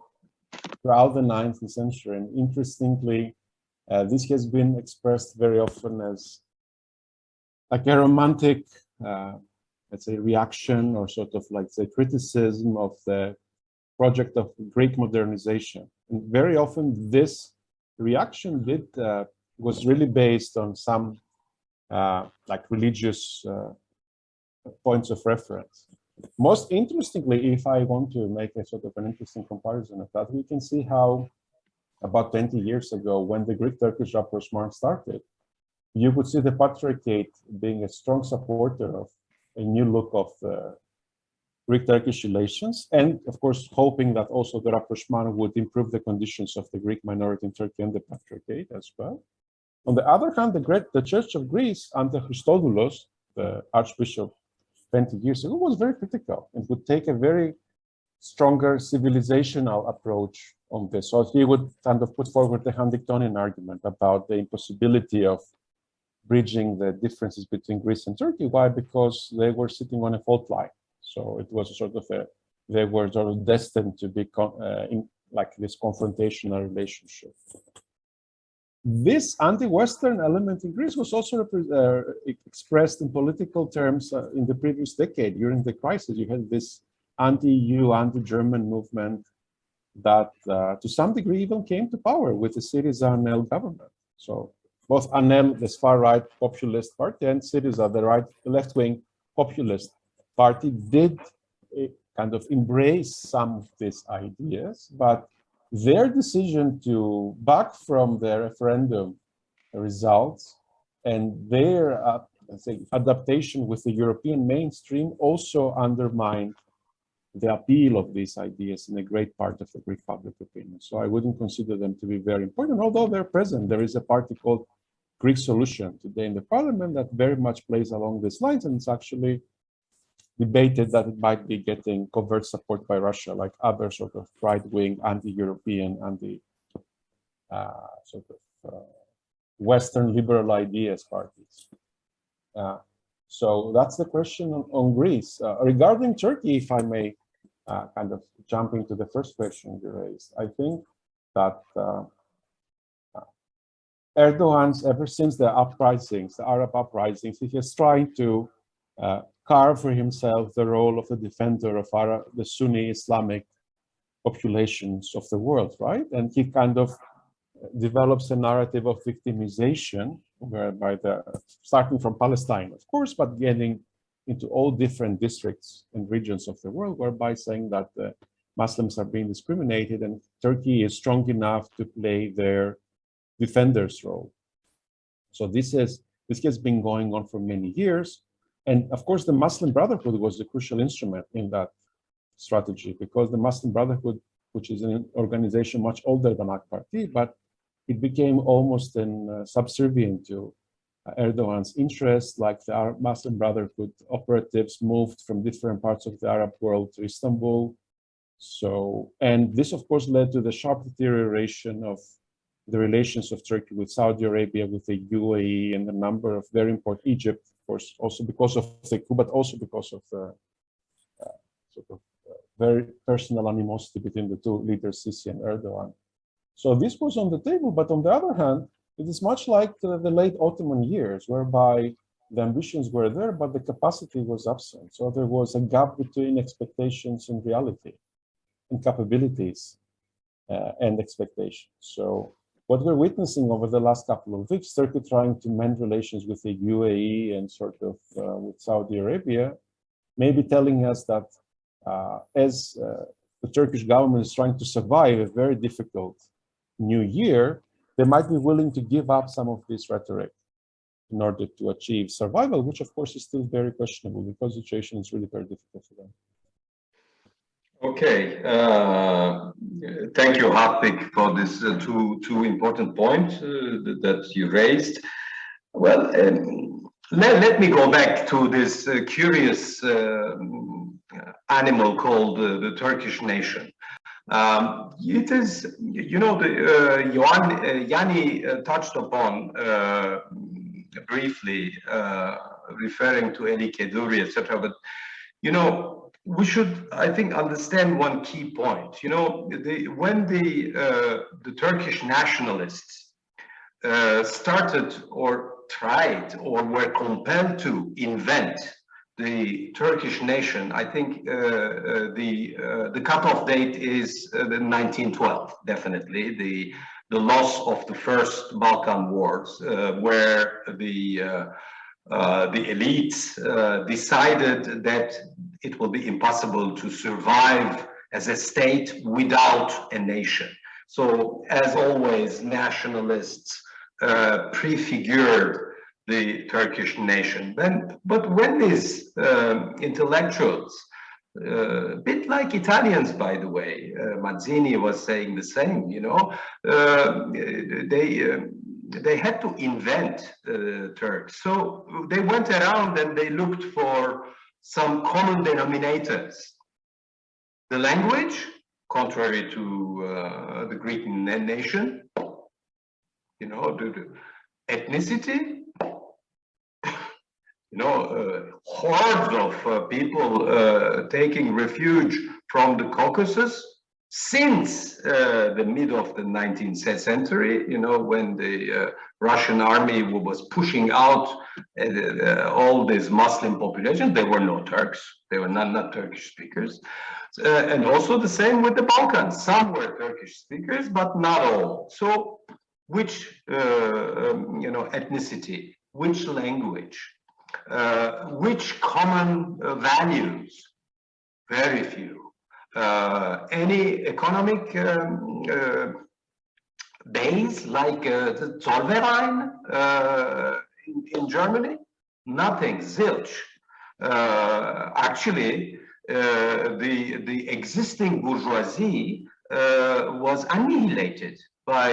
throughout the 19th century. And interestingly, this has been expressed very often as like a romantic, let's say, reaction or sort of like the criticism of the project of Greek modernization. And very often this reaction was really based on some like religious points of reference. Most interestingly, if I want to make a sort of an interesting comparison of that, we can see how about 20 years ago, when the Greek-Turkish rapprochement started, you would see the Patriarchate being a strong supporter of a new look of Greek-Turkish relations, and of course, hoping that also the rapprochement would improve the conditions of the Greek minority in Turkey and the Patriarchate as well. On the other hand, the Church of Greece, under Christodoulos, the Archbishop 20 years ago, was very critical and would take a very stronger civilizational approach on this. So he would kind of put forward the Huntingtonian argument about the impossibility of bridging the differences between Greece and Turkey. Why? Because they were sitting on a fault line. So it was sort of they were sort of destined to be in like this confrontational relationship. This anti-Western element in Greece was also expressed in political terms in the previous decade. During the crisis, you had this anti-EU, anti-German movement that to some degree even came to power with the Syriza-Anel government. So both Anel, this far-right populist party, and Syriza, the left-wing populist party, did kind of embrace some of these ideas, but their decision to back from the referendum results and their let's say, adaptation with the European mainstream also undermined the appeal of these ideas in a great part of the Greek public opinion. So I wouldn't consider them to be very important, although they're present. There is a party called Greek Solution today in the parliament that very much plays along these lines, and it's actually debated that it might be getting covert support by Russia, like other sort of right-wing, anti-European, sort of Western liberal ideas parties. So that's the question on Greece. Regarding Turkey, if I may kind of jump into the first question you raised, I think that Erdogan's, ever since the uprisings, the Arab uprisings, he is trying to carve for himself the role of the defender of the Sunni Islamic populations of the world, right? And he kind of develops a narrative of victimization, whereby starting from Palestine, of course, but getting into all different districts and regions of the world, whereby saying that Muslims are being discriminated and Turkey is strong enough to play their defender's role. So this has been going on for many years. And of course, the Muslim Brotherhood was a crucial instrument in that strategy, because the Muslim Brotherhood, which is an organization much older than AK Party, but it became almost subservient to Erdogan's interests, like the Muslim Brotherhood operatives moved from different parts of the Arab world to Istanbul. So, and this of course led to the sharp deterioration of the relations of Turkey with Saudi Arabia, with the UAE, and a number of very important, Egypt, of course, also because of the coup, but also because of the sort of very personal animosity between the two leaders, Sisi and Erdogan. So this was on the table, but on the other hand, it is much like the late Ottoman years, whereby the ambitions were there, but the capacity was absent. So there was a gap between expectations and reality, and capabilities and expectations. So what we're witnessing over the last couple of weeks, Turkey trying to mend relations with the UAE and sort of with Saudi Arabia, maybe telling us that as the Turkish government is trying to survive a very difficult new year, they might be willing to give up some of this rhetoric in order to achieve survival, which of course is still very questionable because the situation is really very difficult for them. Okay, thank you, Hartwig, for this two important points that you raised. Well, let me go back to this curious animal called the Turkish nation. It is, you know, Yanni touched upon briefly, referring to Eli Keduri, etc. But, you know, we should, I think, understand one key point. You know, when the Turkish nationalists started or tried or were compelled to invent the Turkish nation, I think the cutoff date is 1912, definitely, the loss of the first Balkan Wars, where the elites decided that it will be impossible to survive as a state without a nation. So, as always, nationalists prefigured the Turkish nation. But when these intellectuals, a bit like Italians, by the way, Mazzini was saying the same, you know, they had to invent Turks. So they went around and they looked for some common denominators. The language, contrary to the Greek nation, you know, the ethnicity, you know, hordes of people taking refuge from the Caucasus since the mid of the 19th century, you know, when the Russian army was pushing out all these Muslim populations. There were no Turks, they were not Turkish speakers. And also the same with the Balkans. Some were Turkish speakers, but not all. So which, you know, ethnicity, which language, which common values? Very few. Any economic base like the Zollverein in Germany? Nothing, zilch. Actually, the existing bourgeoisie was annihilated by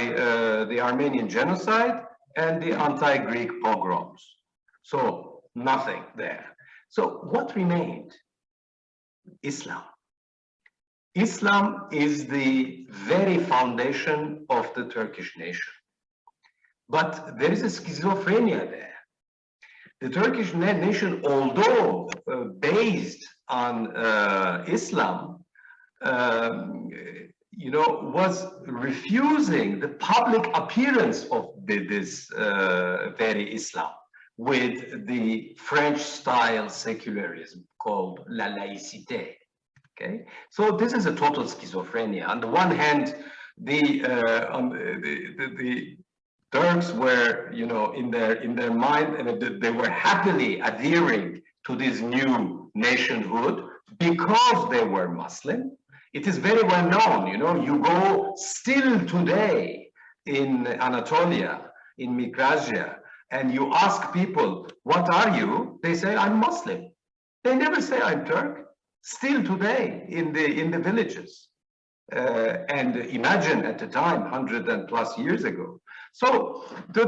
the Armenian genocide and the anti-Greek pogroms. So nothing there. So what remained? Islam. Islam is the very foundation of the Turkish nation. But there is a schizophrenia there. The Turkish nation, although based on Islam, was refusing the public appearance of this very Islam with the French-style secularism called la laïcité. Okay, so this is a total schizophrenia. On the one hand, the Turks were, in their mind, and they were happily adhering to this new nationhood because they were Muslim. It is very well known, you go still today in Anatolia, in Mikrasia, and you ask people, what are you? They say, I'm Muslim. They never say I'm Turk. Still today in the villages. And imagine at the time, 100+ years ago. So, the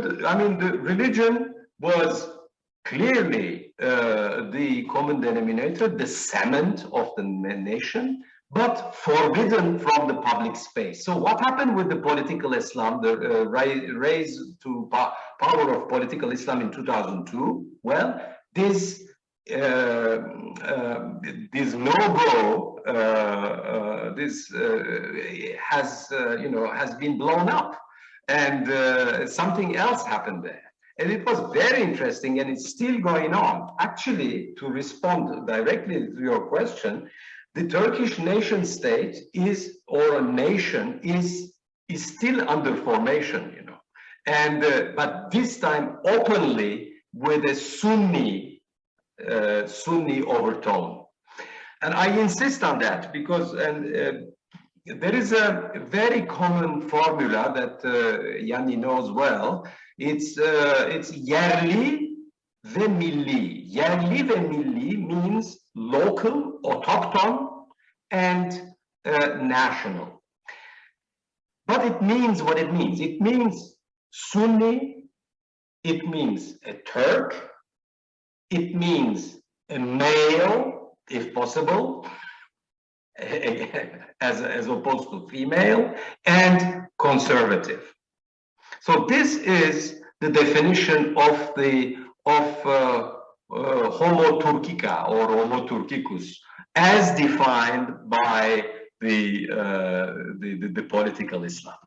religion was clearly the common denominator, the cement of the nation, but forbidden from the public space. So what happened with the political Islam, the rise to power of political Islam in 2002? Well, this no-go, has been blown up, and something else happened there. And it was very interesting, and it's still going on. Actually, to respond directly to your question, the Turkish nation state or a nation is still under formation, and but this time openly with a Sunni overtone. And I insist on that because there is a very common formula that Yanni knows well. It's yerli ve milli. Yerli ve milli means local, autochthon, and national. But it means what it means. It means Sunni, it means a Turk, it means a male, if possible, as opposed to female, and conservative. So this is the definition of Homo Turkica or Homo Turkicus, as defined by the political Islam.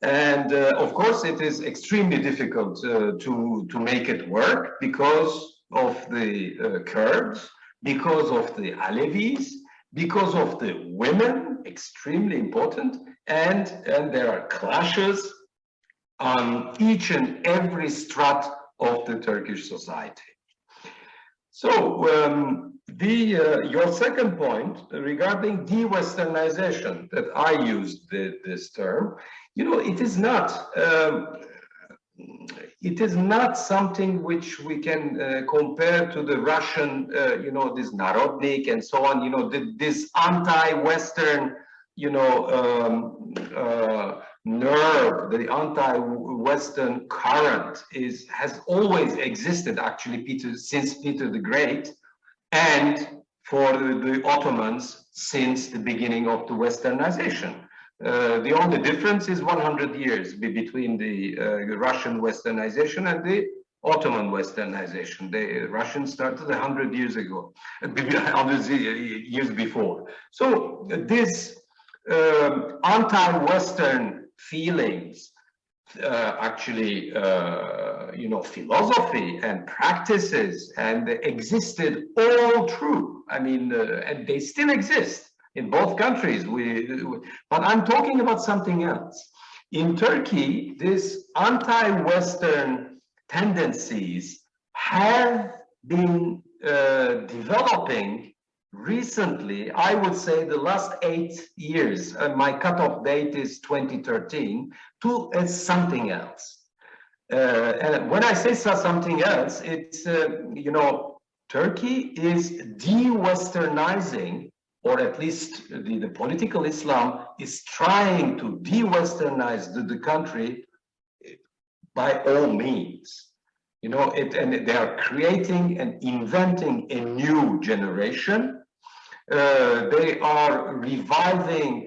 And of course, it is extremely difficult to make it work because of the Kurds, because of the Alevis, because of the women, extremely important, and there are clashes on each and every strata of the Turkish society. So your second point regarding de-Westernization, that I used this term, it is not something which we can compare to the Russian, this Narodnik and so on, this anti-Western, nerve, the anti-Western current has always existed, actually, since Peter the Great, and for the Ottomans since the beginning of the Westernization. The only difference is 100 years between the Russian Westernization and the Ottoman Westernization. The Russians started 100 years ago, 100 years before. So this anti-Western feelings, actually, philosophy and practices, and existed all through. And they still exist in both countries. But I'm talking about something else. In Turkey, these anti-Western tendencies have been developing recently. I would say the last 8 years, my cutoff date is 2013, to something else. And when I say something else, it's, Turkey is de-Westernizing, or at least the political Islam is trying to de-Westernize the country by all means. And they are creating and inventing a new generation. They are revising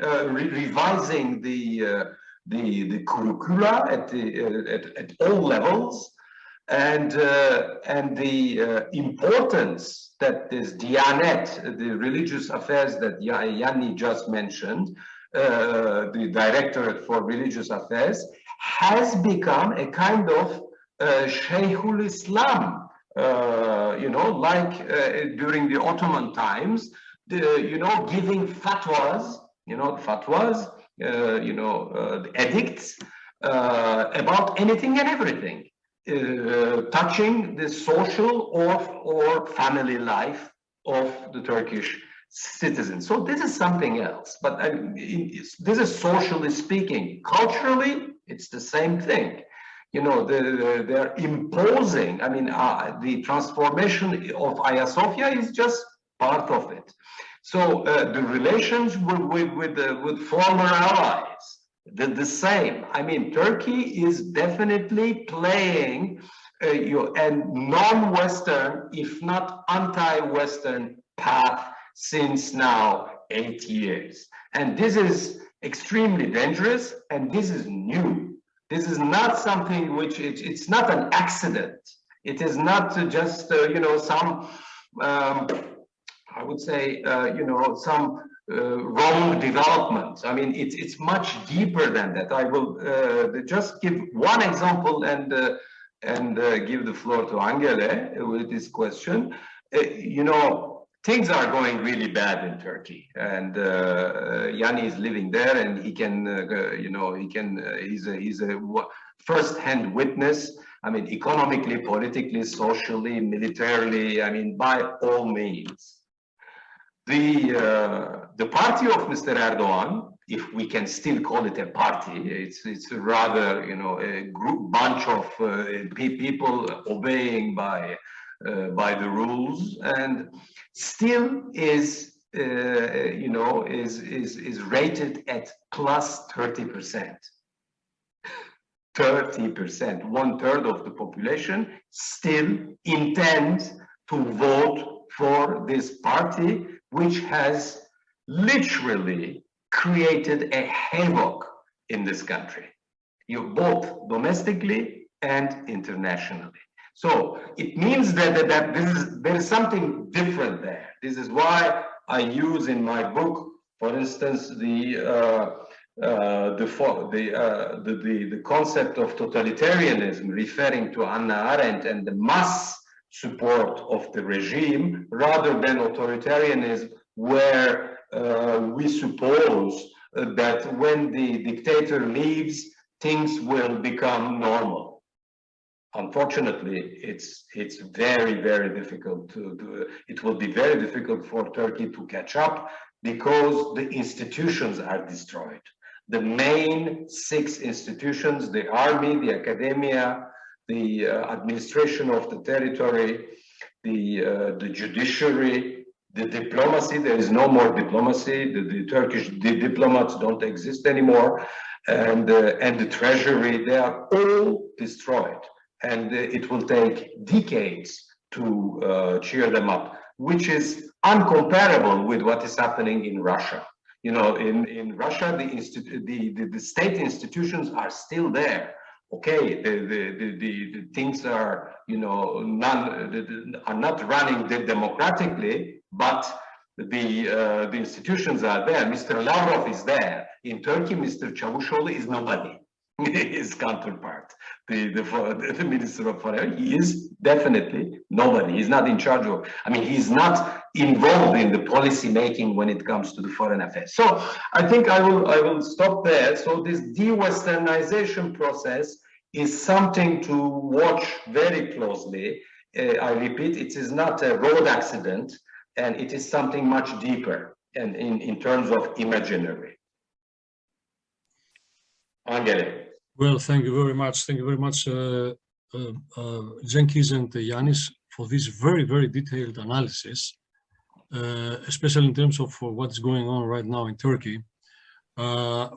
the curricula at all levels, and the importance that this Diyanet, the religious affairs that Yanni just mentioned, the Directorate for Religious Affairs, has become a kind of Sheikhul Islam, you know, like during the Ottoman times, you know, giving fatwas, you know, the edicts about anything and everything, touching the social or family life of the Turkish citizens. So this is something else, but this is socially speaking. Culturally, it's the same thing. You know, they're imposing, I mean, the transformation of Hagia Sophia is just part of it. So the relations with former allies, the same. I mean, Turkey is definitely playing a non-Western, if not anti-Western path since now 8 years. And this is extremely dangerous, and this is new. This is not something which, it's not an accident. It is not just, you know, some, I would say, you know, some wrong development. I mean, it's much deeper than that. I will just give one example and give the floor to Angele with this question. You know, things are going really bad in Turkey, and Yanni is living there, and he can, you know, he's a first-hand witness. I mean, economically, politically, socially, militarily. I mean, by all means. The party of Mr. Erdogan, if we can still call it a party, it's rather, you know, a bunch of people obeying by the rules, and still is, you know, is rated at plus 30%. 30%, 1/3 of the population still intends to vote for this party, which has literally created a havoc in this country, both domestically and internationally. So it means that there is something different there. This is why I use in my book, for instance, the concept of totalitarianism, referring to Hannah Arendt and the mass support of the regime, rather than authoritarianism, where we suppose that when the dictator leaves, things will become normal. Unfortunately, it's very, very difficult to do. It will be very difficult for Turkey to catch up because the institutions are destroyed. The main 6 institutions, the army, the academia, the administration of the territory, the judiciary, the diplomacy. There is no more diplomacy. The Turkish diplomats don't exist anymore, and the treasury. They are all destroyed, and it will take decades to cheer them up, which is uncomparable with what is happening in Russia. You know, in Russia, the state institutions are still there. Okay, the things are, you know, are not running democratically, but the institutions are there. Mr. Lavrov is there. In Turkey, Mr. Çavuşoğlu is nobody. His counterpart, the Minister of Foreign, he is definitely nobody. He's not in charge of, I mean, he's not involved in the policy making when it comes to the foreign affairs. So I think I will stop there. So this de-Westernization process is something to watch very closely. I repeat, it is not a road accident, and it is something much deeper and in terms of imaginary. Angele. Well, thank you very much. Thank you very much, Cengiz and Ioannis, for this very, very detailed analysis, especially in terms of what's going on right now in Turkey.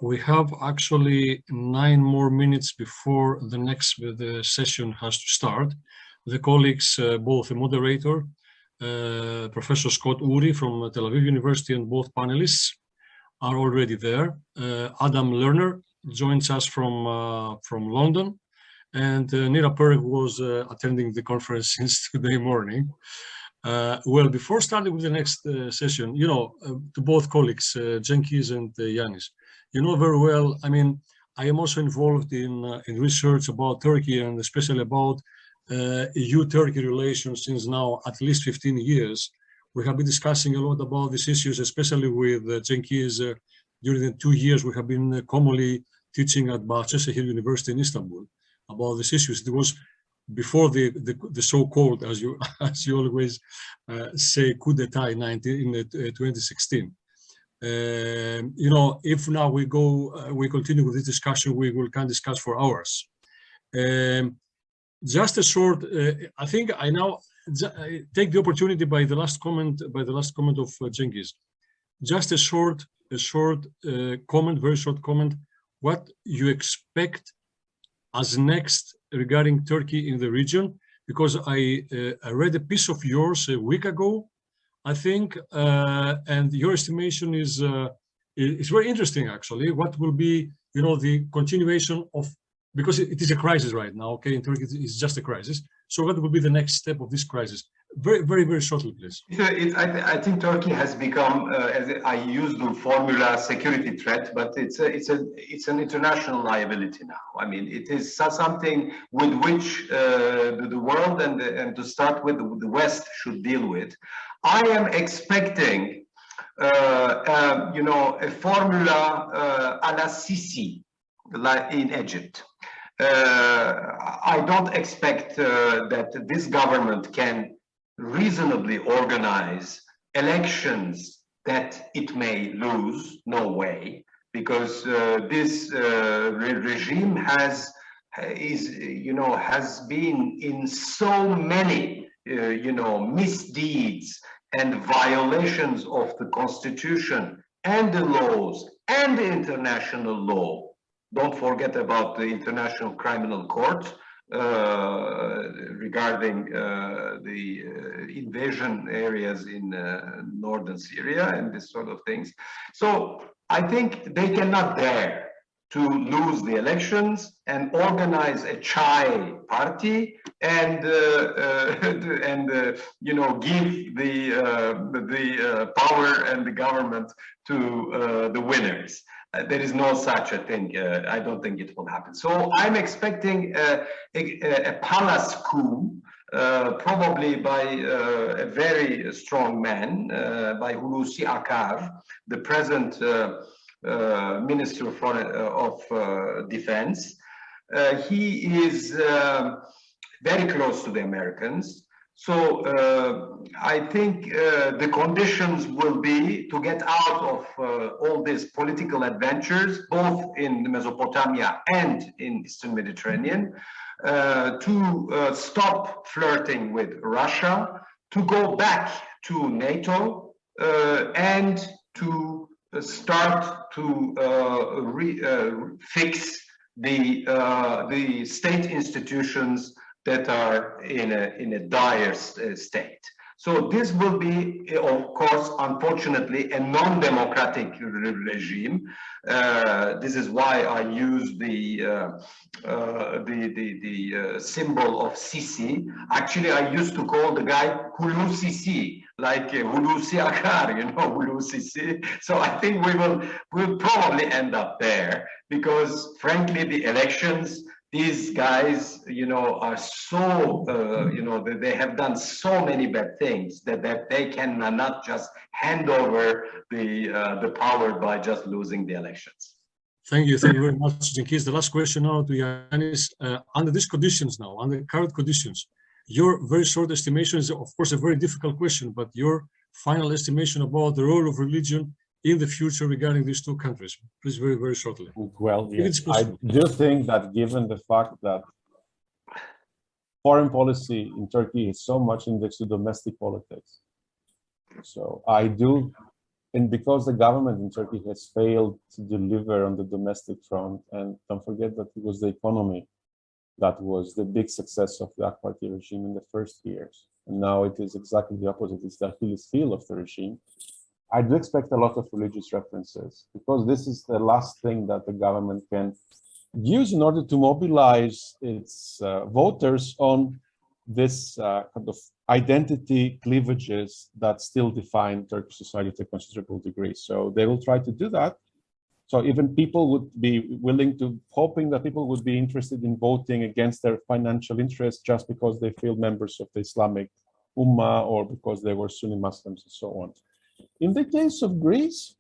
We have actually 9 more minutes before the session has to start. The colleagues, both the moderator, Professor Scott Uri from Tel Aviv University, and both panelists are already there. Adam Lerner joins us from London, and Nira Perg was attending the conference since today morning. Well, before starting with the next session, you know, to both colleagues, Cengiz and Ioannis, you know very well, I mean, I am also involved in research about Turkey and especially about EU-Turkey relations since now at least 15 years. We have been discussing a lot about these issues, especially with Cengiz. During the 2 years we have been commonly teaching at Bahçeşehir University in Istanbul about these issues. It was before the so-called, as you always say, coup d'etat in 2016. You know, if now we continue with this discussion, we can discuss for hours. Just a short, I think I now take the opportunity by the last comment of Cengiz. Just a short comment, very short comment. What you expect as next regarding Turkey in the region? Because I read a piece of yours a week ago, I think, and your estimation is very interesting actually. What will be, you know, the continuation of, because it is a crisis right now, okay, in Turkey it's just a crisis. So what will be the next step of this crisis? Very, very, very shortly, please. I think Turkey has become, as I use the formula, security threat, but it's an international liability now. I mean, it is something with which the world and to start with the West should deal with. I am expecting, you know, a formula a la Sisi, like in Egypt. I don't expect that this government can reasonably organize elections that it may lose. No way, because this regime has been in so many misdeeds and violations of the constitution and the laws and the international law. Don't forget about the International Criminal Court regarding the invasion areas in northern Syria and this sort of things. So I think they cannot dare to lose the elections and organize a chai party and give the power and the government to the winners. There is no such a thing. I don't think it will happen. So I'm expecting a palace coup, probably by a very strong man, by Hulusi Akar, the present Minister of Defense. He is very close to the Americans. So I think the conditions will be to get out of all these political adventures, both in Mesopotamia and in Eastern Mediterranean, to stop flirting with Russia, to go back to NATO, and to start to fix the state institutions that are in a dire state. So this will be, of course, unfortunately, a non-democratic regime. This is why I use the symbol of Sisi. Actually, I used to call the guy Hulu Sisi, like Hulusi Akar, you know, Hulu Sisi. So I think we'll probably end up there because, frankly, the elections, these guys, you know, are so, they have done so many bad things that they cannot just hand over the power by just losing the elections. Thank you very much, Cengiz. The last question now to Ioannis. Under these conditions now, under current conditions, your very short estimation is, of course, a very difficult question, but your final estimation about the role of religion in the future regarding these two countries, please, very, very shortly. Well, yes, I do think that given the fact that foreign policy in Turkey is so much indexed to domestic politics, so I do, and because the government in Turkey has failed to deliver on the domestic front, and don't forget that it was the economy that was the big success of the AK Party regime in the first years, and now it is exactly the opposite. It's the Achilles heel of the regime. I do expect a lot of religious references because this is the last thing that the government can use in order to mobilize its voters on this kind of identity cleavages that still define Turkish society to a considerable degree. So they will try to do that. So even people would be willing to, hoping that people would be interested in voting against their financial interests just because they feel members of the Islamic Ummah or because they were Sunni Muslims and so on. In the case of Greece,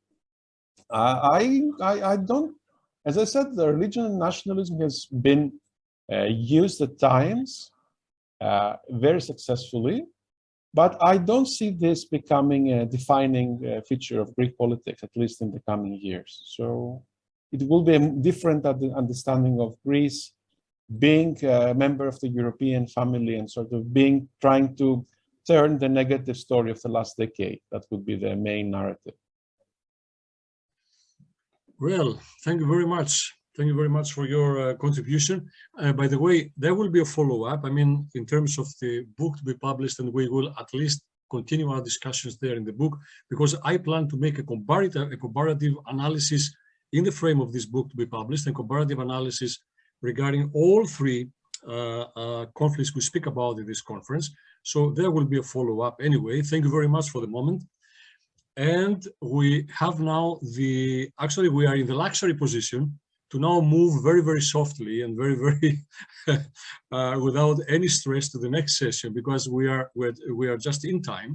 I don't, as I said, the religion and nationalism has been used at times very successfully, but I don't see this becoming a defining feature of Greek politics, at least in the coming years. So it will be a different understanding of Greece being a member of the European family and sort of trying to turn the negative story of the last decade. That would be the main narrative. Well, thank you very much. Thank you very much for your contribution. By the way, there will be a follow-up. I mean, in terms of the book to be published, and we will at least continue our discussions there in the book, because I plan to make a comparative analysis in the frame of this book to be published, and comparative analysis regarding all three conflicts we speak about in this conference. So there will be a follow-up anyway. Thank you very much for the moment. And we have now actually we are in the luxury position to now move very, very softly and very, very without any stress to the next session, because we are just in time.